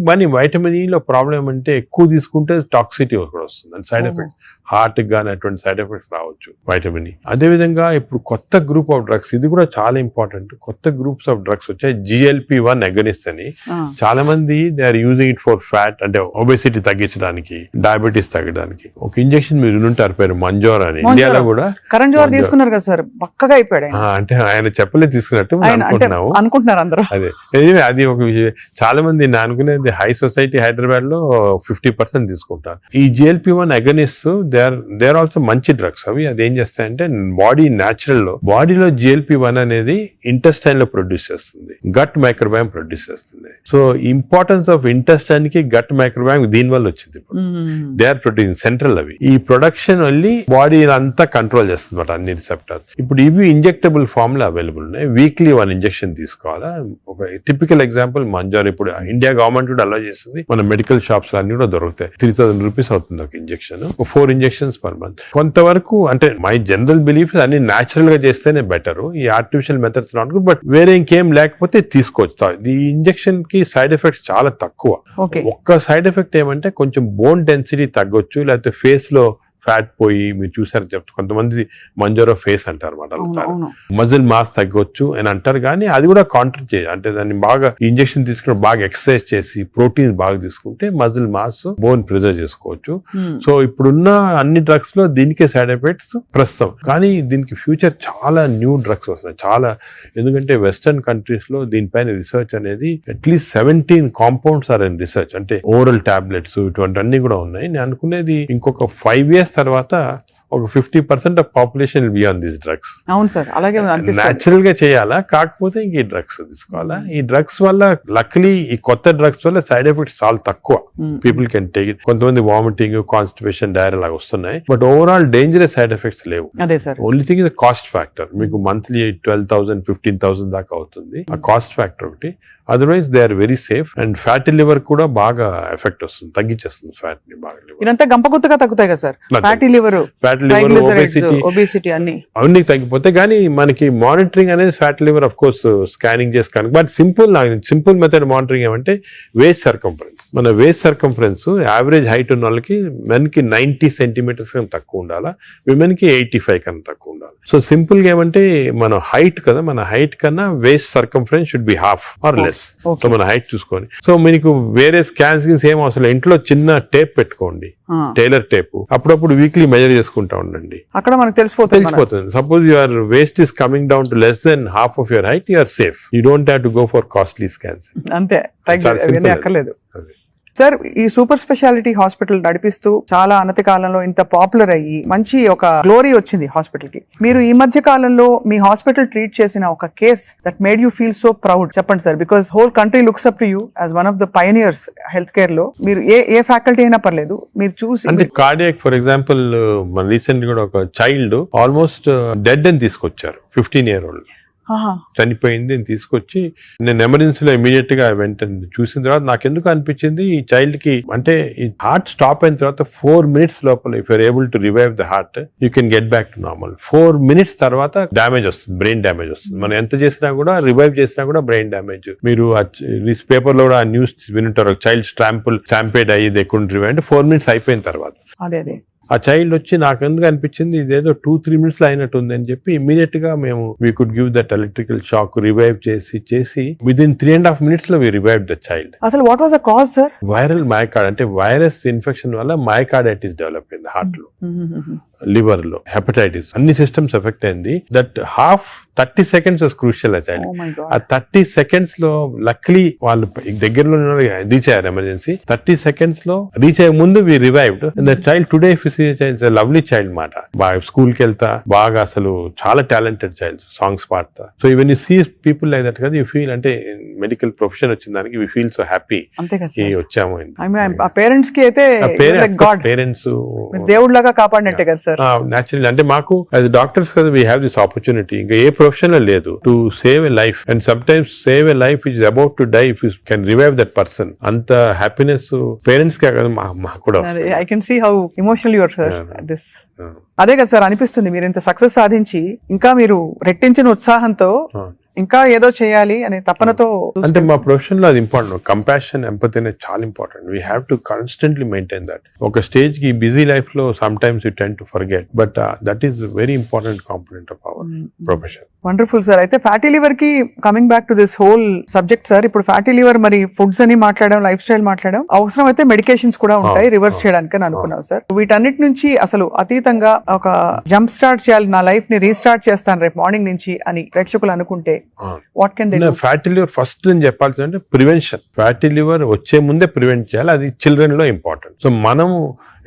కానీ వైటమిన్ ఈ లో ప్రాబ్లం అంటే ఎక్కువ తీసుకుంటే టాక్సిటీ కూడా వస్తుంది, అండ్ సైడ్ ఎఫెక్ట్స్ హార్ట్ గానీ అటువంటి సైడ్ ఎఫెక్ట్స్ రావచ్చు వైటమిన్ ఈ. అదే విధంగా ఇప్పుడు కొత్త గ్రూప్ ఆఫ్ డ్రగ్స్, ఇది కూడా చాలా ఇంపార్టెంట్. కొత్త గ్రూప్స్ ఆఫ్ డ్రగ్స్ వచ్చాయి, GLP-1 అగనిస్ట్ అని. చాలా మంది they are using it for fat, అంటే ఒబెసిటీ తగ్గించడానికి, డయాబెటీస్ తగ్గడానికి. ఒక ఇంజెక్షన్ మీరు వినుంటారు పేరు మంజోరా అని, ఇండియాలో కూడా కరణ్ జోహర్ తీసుకున్నారు కదా సార్, పక్కగా అయిపోయాడు. అంటే ఆయన చెప్పలేదు తీసుకున్నట్టు అనుకుంటున్నారు అందరూ. అదే అది ఒక విషయం. చాలా మంది నేను అనుకునేది హై సొసైటీ హైదరాబాద్ లో 50% తీసుకుంటారు. ఈ GLP-1 agonist they are also మంచి డ్రగ్స్. అవి అది ఏం చేస్తాయంటే బాడీ న్యాచురల్ లో, బాడీలో GLP-1 అనేది ఇంటెస్టైన్ లో ప్రొడ్యూస్ చేస్తుంది, గట్ మైక్రోబయామ్ ప్రొడ్యూస్ చేస్తుంది. సో ఇంపార్టెన్స్ ఆఫ్ ఇంటెస్టైన్ కి గట్ మైక్రోబయామ్ దీని వల్ల వచ్చింది. They are producing central. అవి ఈ ప్రొడక్షన్ వల్లి బాడీ అంతా కంట్రోల్ చేస్తుంది అన్నమాట, అన్ని రిసెప్టర్స్. ఇప్పుడు ఇవి ఇంజెక్టబుల్ ఫామ్ లో అవైలబుల్ ఉన్నాయి. వీక్లీ 1 ఇంజెక్షన్ తీసుకోవాలా. ఒక టిపికల్ ఎగ్జాంపుల్ మంజార్. ఇప్పుడు ఇండియా గవర్నమెంట్ కూడా అలా చేస్తుంది, మన మెడికల్ షాప్స్ అన్ని కూడా దొరుకుతాయి. 3000 రూపీస్ అవుతుంది ఒక ఇంజెక్షన్, 4 ఇంజెక్షన్స్ పర్ మంత్. కొంతవరకు అంటే మై జనరల్ బిలీఫ్ అన్ని న్యాచురల్ గా చేస్తేనే బెటర్, ఈ artificial methods not good. But వేరే ఇంకేం లేకపోతే తీసుకోవచ్చు. ఈ ఇంజెక్షన్ కి సైడ్ ఎఫెక్ట్స్ చాలా తక్కువ. ఒక్క సైడ్ ఎఫెక్ట్ ఏమంటే కొంచెం బోన్ డెన్సిటీ తగ్గొచ్చు, లేకపోతే ఫేస్ లో ఫ్యాట్ పోయి, మీరు చూసారు చెప్తే కొంతమంది మంజోరా ఫేస్ అంటారు అన్నమాట, మజిల్ మాస్ తగ్గొచ్చు అని అంటారు. కానీ అది కూడా కాంట్రీ చేయాలి, అంటే దాన్ని బాగా ఇంజెక్షన్ తీసుకుని బాగా ఎక్సర్సైజ్ చేసి ప్రోటీన్ బాగా తీసుకుంటే మజిల్ మాస్, బోన్ ప్రిజర్వ్ చేసుకోవచ్చు. సో ఇప్పుడున్న అన్ని డ్రగ్స్ లో దీనికే సైడ్ ఎఫెక్ట్స్ ప్రస్తుతం. కానీ దీనికి ఫ్యూచర్ చాలా న్యూ డ్రగ్స్ వస్తున్నాయి చాలా. ఎందుకంటే వెస్టర్న్ కంట్రీస్ లో దీనిపైన రీసెర్చ్ అనేది at least 17 compounds are in research, అంటే ఓరల్ టాబ్లెట్స్ ఇటువంటి అన్ని కూడా ఉన్నాయి. నేను అనుకునేది ఇంకొక 5 years తర్వాత ఒక 50% of population will be on this drugs. అవును సార్, అలాగే న్యాచురల్ గా చేయాలా, కాకపోతే ఇంక ఈ డ్రగ్స్ తీసుకోవాలా. ఈ డ్రగ్స్ వల్ల లక్లీ ఈ కొత్త డ్రగ్స్ వల్ల సైడ్ ఎఫెక్ట్స్ చాలా తక్కువ. People can take it. కొంతమంది వామిటింగ్, కాన్స్టిపేషన్, డైరియా లాగా వస్తున్నాయి, but overall dangerous side effects లేవు. Only thing is cost factor. మీకు మంత్లీ 12,000 15,000 దాకా అవుతుంది, ఆ కాస్ట్ ఫ్యాక్టర్ ఒకటి. Otherwise they are very safe. And fatty liver కూడా బాగా ఎఫెక్ట్ వస్తుంది, తగ్గించేస్తుంది ఫ్యాట్ ని బాగా. ఇదంతా గంపగుత్తగా తగ్గుతాయి కదా సార్, ఫ్యాటీ లివర్, ఒబేసిటీ అన్ని తగ్గిపోతాయి. కానీ మనకి మానిటరింగ్ అనేది fatty liver of course scanning చేసి కనుక. బట్ సింపుల్ మెథడ్ మానిటరింగ్ ఏమంటే వేస్ట్ సర్కంఫరెన్స్. మన వేస్ట్ సర్కంఫరెన్స్ యావరేజ్ హైట్ ఉన్న వాళ్ళకి మెన్ కి 90 సెంటీమీటర్స్ కన్నా తక్కువ ఉండాలా, విమెన్ కి 85 కన్నా తక్కువ ఉండాలి. సో సింపుల్ గా ఏమంటే మన హైట్ కదా, మన హైట్ కన్నా waist circumference should be half or less. So మన హైట్ చూసుకొని. సో మీకు వేరే స్కాన్స్ ఏం అవసరం, ఇంట్లో చిన్న టేప్ పెట్టుకోండి, టైలర్ టేప్. అప్పుడప్పుడు వీక్లీ మెజర్ చేసుకుంటా ఉండండి, అక్కడ మనకు తెలిసిపోతుంది. Suppose your waist is coming down to less than half of your height, you're safe. You don't have to go for costly scans. అంతే, అక్కర్లేదు. సార్, ఈ సూపర్ స్పెషాలిటీ హాస్పిటల్ నడిపిస్తూ చాలా అనతి కాలంలో ఇంత పాపులర్ అయ్యి మంచి ఒక గ్లోరీ వచ్చింది హాస్పిటల్ కి. మీరు ఈ మధ్య కాలంలో మీ హాస్పిటల్ ట్రీట్ చేసిన ఒక case that made you feel so proud చెప్పండి sir, because whole country looks up to you as one of the pioneers health care లో. మీరు ఏ ఫ్యాకల్టీ అయినా పర్లేదు, మీరు చూసి. అంటే కార్డియాక్ ఫర్ ఎగ్జాంపుల్, మన రీసెంట్ కూడా ఒక చైల్డ్ ఆల్మోస్ట్ డెడ్ అని తీసుకొచ్చారు, 15-year-old చనిపోయింది అని తీసుకొచ్చి నేను ఎమర్జెన్సీలో ఇమీడియట్ గా వెంటనే చూసిన తర్వాత నాకు ఎందుకు అనిపించింది, ఈ చైల్డ్ కి అంటే ఈ హార్ట్ స్టాప్ అయిన తర్వాత 4 minutes లోపల if you're able to revive the heart you can get back to normal. 4 minutes తర్వాత డ్యామేజ్ వస్తుంది, బ్రెయిన్ డ్యామేజ్ వస్తుంది. మనం ఎంత చేసినా కూడా, రివైవ్ చేసినా కూడా బ్రెయిన్ డ్యామేజ్. మీరు పేపర్ లో కూడా ఆ న్యూస్ వినుంటారు, చైల్డ్ స్టాంపేడ్ అయ్యి దే కుడెంట్ రివైవ్ అంటే 4 minutes అయిపోయిన తర్వాత. అదే ఆ చైల్డ్ వచ్చి నాకు ఎందుకు అనిపించింది ఇదేదో 2-3 minutes లో అయినట్టు ఉంది అని చెప్పి ఇమీడియట్ గా మేము we could give that electrical shock, revive చేసి విదిన్ 3.5 minutes లో వి రివైవ్ ద చైల్డ్. అసలు what was the cause sir? Viral మయోకార్డ్, అంటే వైరస్ ఇన్ఫెక్షన్ వల్ల మయోకార్డైటిస్ డెవలప్ అయింది హార్ట్ లో, లివర్ లో, హెపటైటిస్, అన్ని సిస్టమ్స్ ఎఫెక్ట్ అయింది. That 30 seconds was crucial. ఆ చైల్డ్ ఆ 30 seconds లో లక్లీ వాళ్ళు దగ్గరలో రీచ్ అయ్యారు ఎమర్జెన్సీ. 30 seconds లో రీచ్ అయ్యే ముందు we revived. The child today lovely child మాట, బాగా స్కూల్ కి వెళ్తా, బాగా అసలు చాలా టాలెంటెడ్ చైల్డ్, సాంగ్స్ పాడతా. So even you see people like that కదా, యూ ఫీల్ అంటే మెడికల్ ప్రొఫెషన్ వచ్చిన దానికి వి ఫీల్ సో హ్యాపీ అంతే కదా సార్. వచ్చాము ఆ పేరెంట్స్ కి అయితే గాడ్, పేరెంట్స్ దేవుడు లాగా కాపాడినట్టే కదా సార్. న్యాచురల్ అంటే మాకు యాజ్ డాక్టర్స్ కదా వీ హ్యావ్ దిస్ ఆపర్చునిటీ, ఇంకా ఏ ప్రొఫెషన్ లో లేదు, to save a life. And sometimes save a life is about to die, if you can revive that person. అంత హ్యాపీనెస్ పేరెంట్స్ కే కదా మాకు కూడా వస్తుంది. I can see how emotional you're sir this. అదే కదా సార్ అనిపిస్తుంది, మీరు ఇంత సక్సెస్ సాధించి ఇంకా మీరు రెట్టించిన ఉత్సాహంతో ఇంకా ఏదో చేయాలి అనే తపనతో. అంటే మా ప్రొఫెషన్ లో అది ఇంపార్టెంట్. కంపాషన్, ఎంపతి అనేది చాలా important. We have to constantly maintain that. ఒక స్టేజ్ కి బిజీ లైఫ్ లో some times you tend to forget, but that is very important component of our profession. Wonderful sir. అయితే fatty liver కి coming back to this whole subject sir, ఇప్పుడు fatty liver మరి foods అని మాట్లాడడం, life style మాట్లాడడం, అవసరం అయితే medications కూడా ఉంటాయి రివర్స్ చేయడానికి అని అనుకున్నాం సార్. వీటన్నిటి నుంచి అసలు అతీతంగా ఒక జంప్ స్టార్ట్ చేయాలి, నా లైఫ్ ని రీస్టార్ట్ చేస్తాను రేపు మార్నింగ్ నుంచి అని ప్రేక్షకులు అనుకుంటే what can they do? Fatty liver first నేను చెప్పాల్సింది అంటే ప్రివెన్షన్. ఫ్యాటీ లివర్ వచ్చే ముందే ప్రివెంట్ చేయాలి, అది చిల్డ్రన్ లో ఇంపార్టెంట్. సో మనము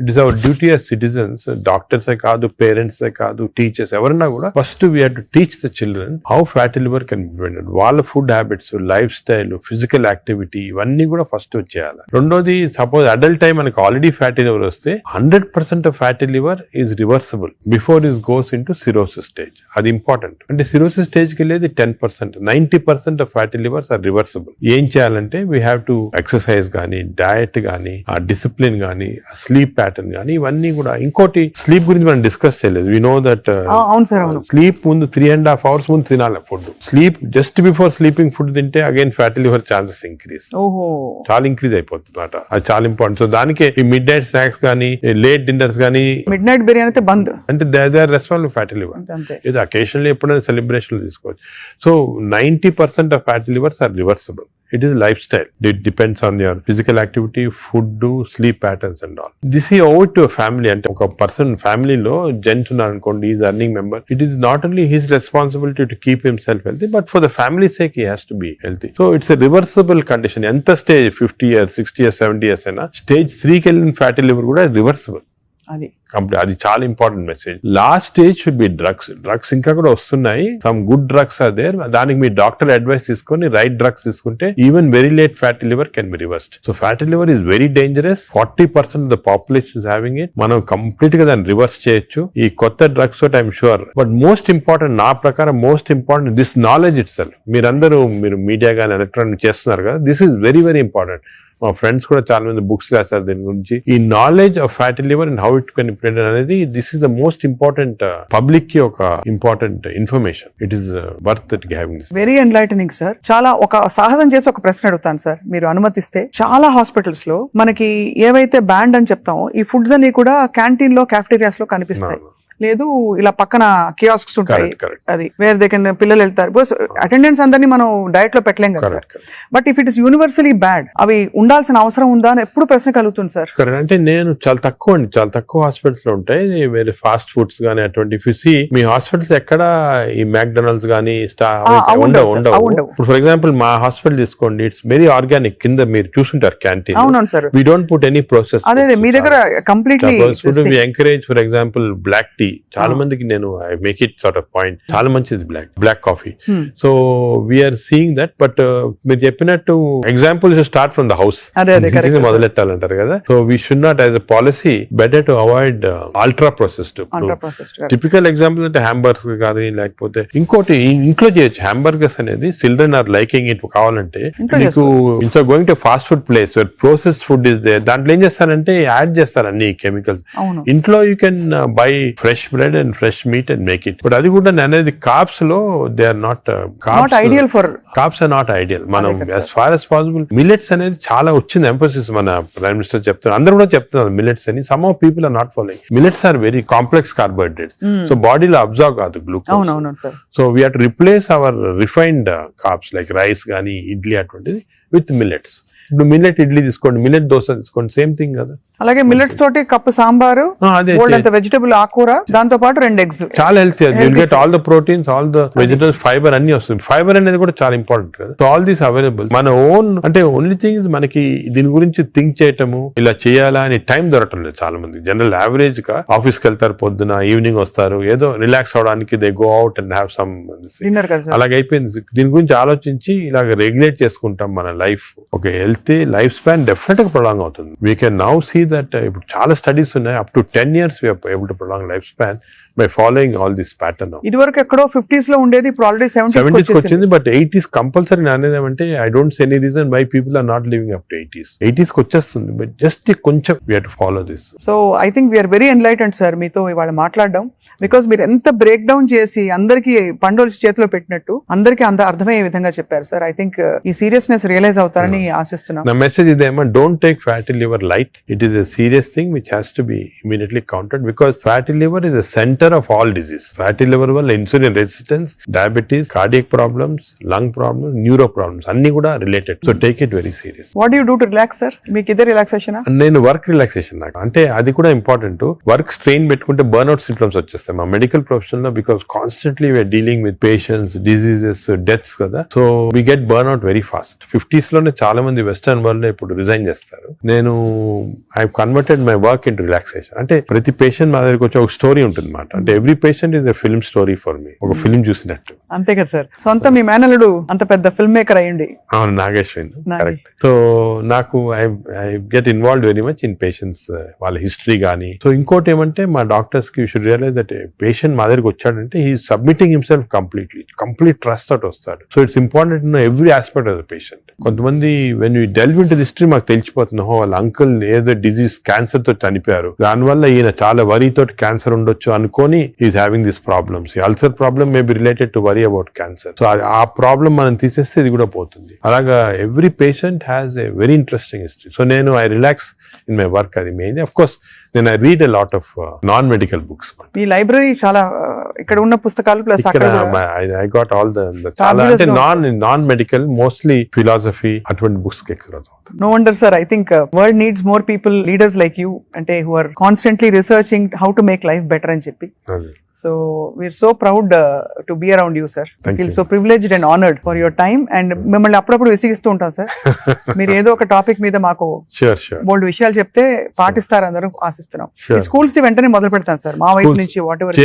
it is our duty as citizens, డాక్టర్సే కాదు, పేరెంట్సే కాదు, టీచర్స్ ఎవరన్నా కూడా first we have to teach the children how fatty liver can be prevented. వాళ్ళ food habits, lifestyle, physical activity ఇవన్నీ కూడా ఫస్ట్ చేయాలి. రెండోది, సపోజ్ అడల్ట్ టైం మనకి ఆల్రెడీ ఫ్యాటీ లివర్ వస్తే 100% of fatty liver is reversible before is goes in to cirrhosis stage. అది important. అంటే cirrhosis stage కి వెళ్ళేది 10%, 90% of fatty livers are reversible. ఏం చేయాలంటే వీ హ్యావ్ టు ఎక్సర్సైజ్ కానీ, డయట్ కానీ, ఆ డిసిప్లిన్ కానీ, స్లీప్ ప్యాటర్న్ కానీ, ఇవన్నీ కూడా. ఇంకోటి, స్లీప్ గురించి మనం డిస్కస్ చేయలేదు. వి నో దట్ స్లీప్ ముందు 3.5 hours ముందు తినాలి food. Sleep just before sleeping food తింటే again fatty liver chances increase, చాలా ఇంక్రీజ్ అయిపోతుంది అన్నమాట. అది చాలా ఇంపార్టెంట్. సో దానికి ఈ మిడ్ నైట్ స్నాక్స్ కానీ, లేట్ డిన్నర్స్ కానీ, మిడ్ నైట్ బిర్యానీ అయితే బంద్, అంటే they are responsible fatty liver. ఇది అకేషనల్లీ ఎప్పుడైనా సెలబ్రేషన్ తీసుకోవచ్చు. So 90% of fatty livers are reversible. It is lifestyle. It depends on your physical activity, food, sleep patterns and all. This is over to a family. And a person family lo gent unnarukondi, is earning member. It is not only his responsibility to keep himself healthy, but for the family's sake he has to be healthy. So it's a reversible condition. Enta stage 50 years, 60 years, 70 years aina stage 3 ki ellin fatty liver kuda reversible. అది చాలా important message. Last stage should be drugs ఇంకా కూడా వస్తున్నాయి. Some good drugs are there. దానికి మీ doctor advice తీసుకొని right drugs తీసుకుంటే even very late fatty liver can be reversed. So fatty liver is very dangerous. 40% of the population is having it. మనం complete గా దాన్ని రివర్స్ చేయొచ్చు ఈ కొత్త డ్రగ్స్ తోటి, I'm sure. But most important, నా ప్రకారం most important this knowledge it self. మీరు మీడియా కానీ ఎలక్ట్రానిక్ చేస్తున్నారు కదా, this is very very important. మా ఫ్రెండ్స్ కూడా చాలా మంది బుక్స్ రాశారు దీని గురించి. ఈ knowledge of fatty liver and how it can prevent అనేది, this is the most important public కి ఒక important information. It is worth it having this. Very enlightening sir. చాలా ఒక సాహసం చేసి ఒక ప్రశ్న అడుగుతాను సార్, మీరు అనుమతిస్తే. చాలా హాస్పిటల్స్ లో మనకి ఏవైతే బ్యాండ్ అని చెప్తామో ఈ ఫుడ్స్ అన్ని కూడా క్యాంటీన్ లో, క్యాఫ్టీరియాస్ లో కనిపిస్తాయి. లేదు ఇలా పక్కన కియాస్క్స్ ఉంటాయి, అది వేర్ దే కెన్ పిల్లలు వెళ్తారు. బికాస్ అటెండెన్స్ అందరినీ మనం డయట్ లో పెట్టలేం కదా sir. But if it is universally bad, అవి ఉండాల్సిన అవసరం ఉందా అని ఎప్పుడు ప్రశ్న కలుగుతుంది సార్. అంటే నేను చాలా తక్కువ హాస్పిటల్స్ లో ఉంటాయి వేరే ఫాస్ట్ ఫుడ్స్ గానీ అటువంటి. మీ హాస్పిటల్స్ ఎక్కడ ఈ మ్యాక్డొనాల్డ్స్ గానీ ఉండవు. ఇప్పుడు ఫర్ ఎగ్జాంపుల్ మా హాస్పిటల్ తీసుకోండి, ఇట్స్ వెరీ ఆర్గానిక్. కింద మీరు చూసుంటారు క్యాంటీన్. అవును sir. We don't put any process. అదే మీ దగ్గర completely encourage. For example black tea, చాలా మందికి నేను I make it sort of point, చాలా మంచిది black coffee. So we're seeing that. But మీరు చెప్పినట్టు example start from the house, మొదలెట్టాలంటారు కదా. So we should not, as a policy, better to avoid ultra processed. Typical example అంటే hamburger కానీ, లేకపోతే ఇంకోటి ఇంట్లో చేయొచ్చు. హ్యాంబర్గర్స్ అనేది చిల్డ్రన్ ఆర్ లైకింగ్ ఇట్. కావాలంటే మీకు ఇంట్లో going to fast food place where processed food is there, దాంట్లో ఏం చేస్తారంటే యాడ్ చేస్తారు అన్ని కెమికల్స్. ఇంట్లో you can buy fresh bread and fresh meat and make it. But అది కూడా అనేది carbs లో they are not ideal for carbs are not ideal. మనం as far as possible millets అనేది చాలా వచ్చింది emphasis. మన ప్రైమ్ మినిస్టర్ చెప్తున్నారు, అందరూ కూడా చెప్తున్నారు millets అని. some of people are not following. Millets are very complex carbohydrates. So బాడీలో అబ్జర్వ్ కాదు glucose. So we have to replace our refined carbs like rice గానీ, ఇడ్లీ అటువంటిది with millets. ఇప్పుడు మిల్లెట్ ఇడ్లీ తీసుకోండి, మిల్లెట్ దోశ తీసుకోండి, సేమ్ థింగ్ కదా. అలాగే మిల్లెట్స్ తోటి కప్పు సాంబారు, అదే అంత వెజిటబుల్ ఆకుకూర, దాంతో పాటు 2 eggs. చాలా healthy. You'll get all the proteins, all the vegetables, fibre అన్ని వస్తుంది. ఫైబర్ అనేది కూడా చాలా ఇంపార్టెంట్ కదా. So all these available. మన ఓన్ అంటే ఓన్లీ థింగ్ మనకి దీని గురించి థింక్ చేయటము, ఇలా చేయాలా అని టైం దొరకటం లేదు చాలా మంది. జనరల్ యావరేజ్ గా ఆఫీస్ కి వెళ్తారు, పొద్దున ఈవినింగ్ వస్తారు, ఏదో రిలాక్స్ అవడానికి they go out and have some dinner కదా. అలాగే అయిపోయింది. దీని గురించి ఆలోచించి ఇలాగ రెగ్యులేట్ చేసుకుంటాం మన లైఫ్. ఒక హెల్తీ లైఫ్ స్పాన్ డెఫినెట్ గా ప్రొలాంగ్ అవుతుంది. We can now see that ఇప్పుడు చాలా స్టడీస్ ఉన్నాయి, up to 10 years we are able to prolong life span by following all this pattern. ఇది వరకు ఎక్కడో 50s లో ఉండేది, ఇప్పుడు ఆల్రెడీ 70s వచ్చింది. బట్ 80s కంపల్సరీ అనేది అంటే I don't see any reason why people are not living up to 80s కి వచ్చేస్తుంది. బట్ జస్ట్ కొంచెం we have to follow this. So I think we're very enlightened sir మీతో ఇవాళ మాట్లాడడం. Because మీరు ఎంత బ్రేక్ డౌన్ చేసి అందరికి పండోల్స్ చేతిలో పెట్టినట్టు అందరికి అంత అర్థమయ్యే విధంగా చెప్పారు సార్. ఐ థింక్ ఈ సీరియస్నెస్ రియలైజ్ అవుతారని ఆశిస్తున్నాం. నా మెసేజ్ ఇదేమో, don't take fatty liver light. It is a serious thing which has to be immediately counted, because fatty liver is the centre of all disease. Fatty liver వల్ల insulin resistance, diabetes, cardiac problems, lung problems, neuro problems అన్ని కూడా related. So take it very serious. What do you do to relax sir? మీకు ఇదే relaxation? నేను work relaxation నాకు అంటే అది కూడా ఇంపార్టెంట్. వర్క్ స్ట్రెయిన్ పెట్టుకుంటే బర్న్అవుట్ సింప్టమ్స్ వచ్చేస్తాయి మా మెడికల్ ప్రొఫెషన్ లో, because constantly we're dealing with patients, diseases, deaths కదా. So we get burnout very fast. 50s లోనే చాలా మంది వెస్టర్న్ వరల్డ్ లో ఇప్పుడు రిజైన్ చేస్తారు. నేను I converted my work in relaxation. అంటే ప్రతి పేషెంట్ మా దగ్గరికి వచ్చి ఒక స్టోరీ ఉంటుంది అన్నమాట. అంటే every patient is a film story for me. ఒక ఫిల్మ్ చూసినట్టు. అంతే కదా సార్. సొంత మీ మేనల్లుడు అంత పెద్ద ఫిల్మ్ మేకర్ అయ్యండి. అవును, నాగేశ్వరి. కరెక్ట్. సో నాకు I get involved very much in patients, వాళ్ళ హిస్టరీ కానీ. సో ఇంకోటి ఏమంటే మా డాక్టర్స్ కి you should realise that patient మా దగ్గరికి వచ్చాడంటే he submitting himself complete trust తోటి వస్తాడు. So it's important to know every aspect of the patient. కొంతమంది when you delve in to history మాకు తెలిసిపోతుంది, వాళ్ళ అంకుల్ ఏదో డిజీజ్ క్యాన్సర్ తో చనిపోయారు, దానివల్ల ఈయన చాలా వరీ తోటి క్యాన్సర్ ఉండొచ్చు అనుకొని is having this problems. Ulcer problem may be related to worry about cancer. So ఆ ప్రాబ్లం మనం తీసేస్తే ఇది కూడా పోతుంది. అలాగా every patient has a very interesting history. So నేను I relax in my work. అది మెయిన్. అఫ్ కోర్స్ నేను I read a lot of non medical books. ఈ లైబ్రరీ చాలా ఇక్కడ ఉన్న పుస్తకాలు plus I got all the చాలా అంటే నాన్ మెడికల్, మోస్ట్లీ ఫిలాసఫీ అటువంటి బుక్స్ ఎక్కువ. No wonder sir, I think world needs more people, leaders like you, ante who are constantly researching how to make life better అని చెప్పి. So we're so proud to be around you sir. I feel so privileged and honored for your time, and మిమ్మల్ని అప్పుడప్పుడు విసిగిస్తూ ఉంటాం sir. మీరు ఏదో ఒక topic మీద మాకు బోల్డ్ విషయాలు చెప్తే పాటిస్తారు అందరూ ఆశిస్తున్నాం. ఈ స్కూల్స్ వెంటనే మొదలు పెడతాం సార్ మా వైపు నుంచి. What ever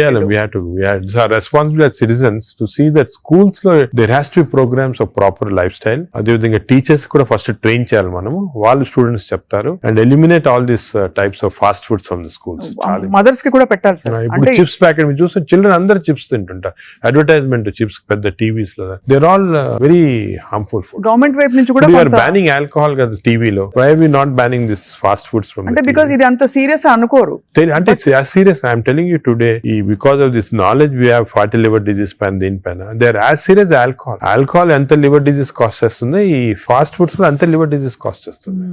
we have responsible as citizens to see that schools లో there has to be programs of proper lifestyle. అదే విధంగా టీచర్స్ కూడా ఫస్ట్ ట్రైన్ చేయాలి మనము. వాళ్ళు స్టూడెంట్స్ చెప్తారు and eliminate all this types of fast foods from the schools. Mothers కి కూడా పెట్టాలి సార్. ఇప్పుడు చిప్స్ ప్యాకెట్ మీరు చూస్తే చిల్డ్రన్ అందరు చిప్స్ తింటుంటారు. అడ్వర్టైజ్మెంట్ చిప్స్ పెద్ద టీవీస్ లో, they are all very harmful food. Government వైపు నుంచి కూడా బ్యానింగ్ ఆల్కహాల్ కదా టీవీలో. Why are we not banning this fast foods from? అంటే బికాజ్ ఇది అంత సీరియస్ అనుకోరు. అంటే serious I'm telling you today, because of this knowledge we have fatty liver disease పైన దీనిపైన they are as serious alcohol. Alcohol ఎంత liver disease cost చేస్తుంది, ఈ ఫాస్ట్ ఫుడ్స్ లో అంత లివర్ డిజీజ్ కాస్ట్ చేస్తుంది.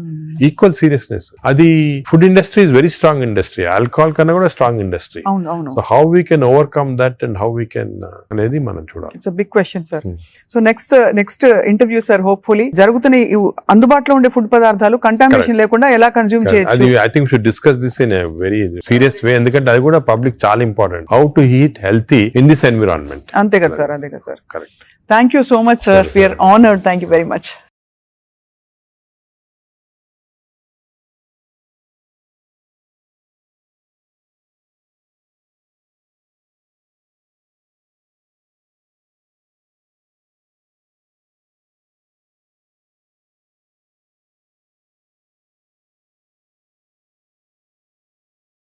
Equal seriousness. అది food industry is very strong industry. Alcohol కన్నా కూడా strong industry. So how we can overcome that and how we can అనేది మనం చూడాలి. It's big question sir. So next interview sir, hopefully జరుగుతున్న అందుబాటులో ఉండే ఫుడ్ పదార్థాలు కంటామినేషన్ లేకుండా ఎలా కన్జ్యూమ్ చేయొచ్చు. I think should discuss this in a very serious way, ఎందుకంటే అది కూడా పబ్లిక్ చాలా important. How to eat healthy in this environment. అంతే కదా sir. Correct. Thank you so much sir. We're honoured. Thank you very much.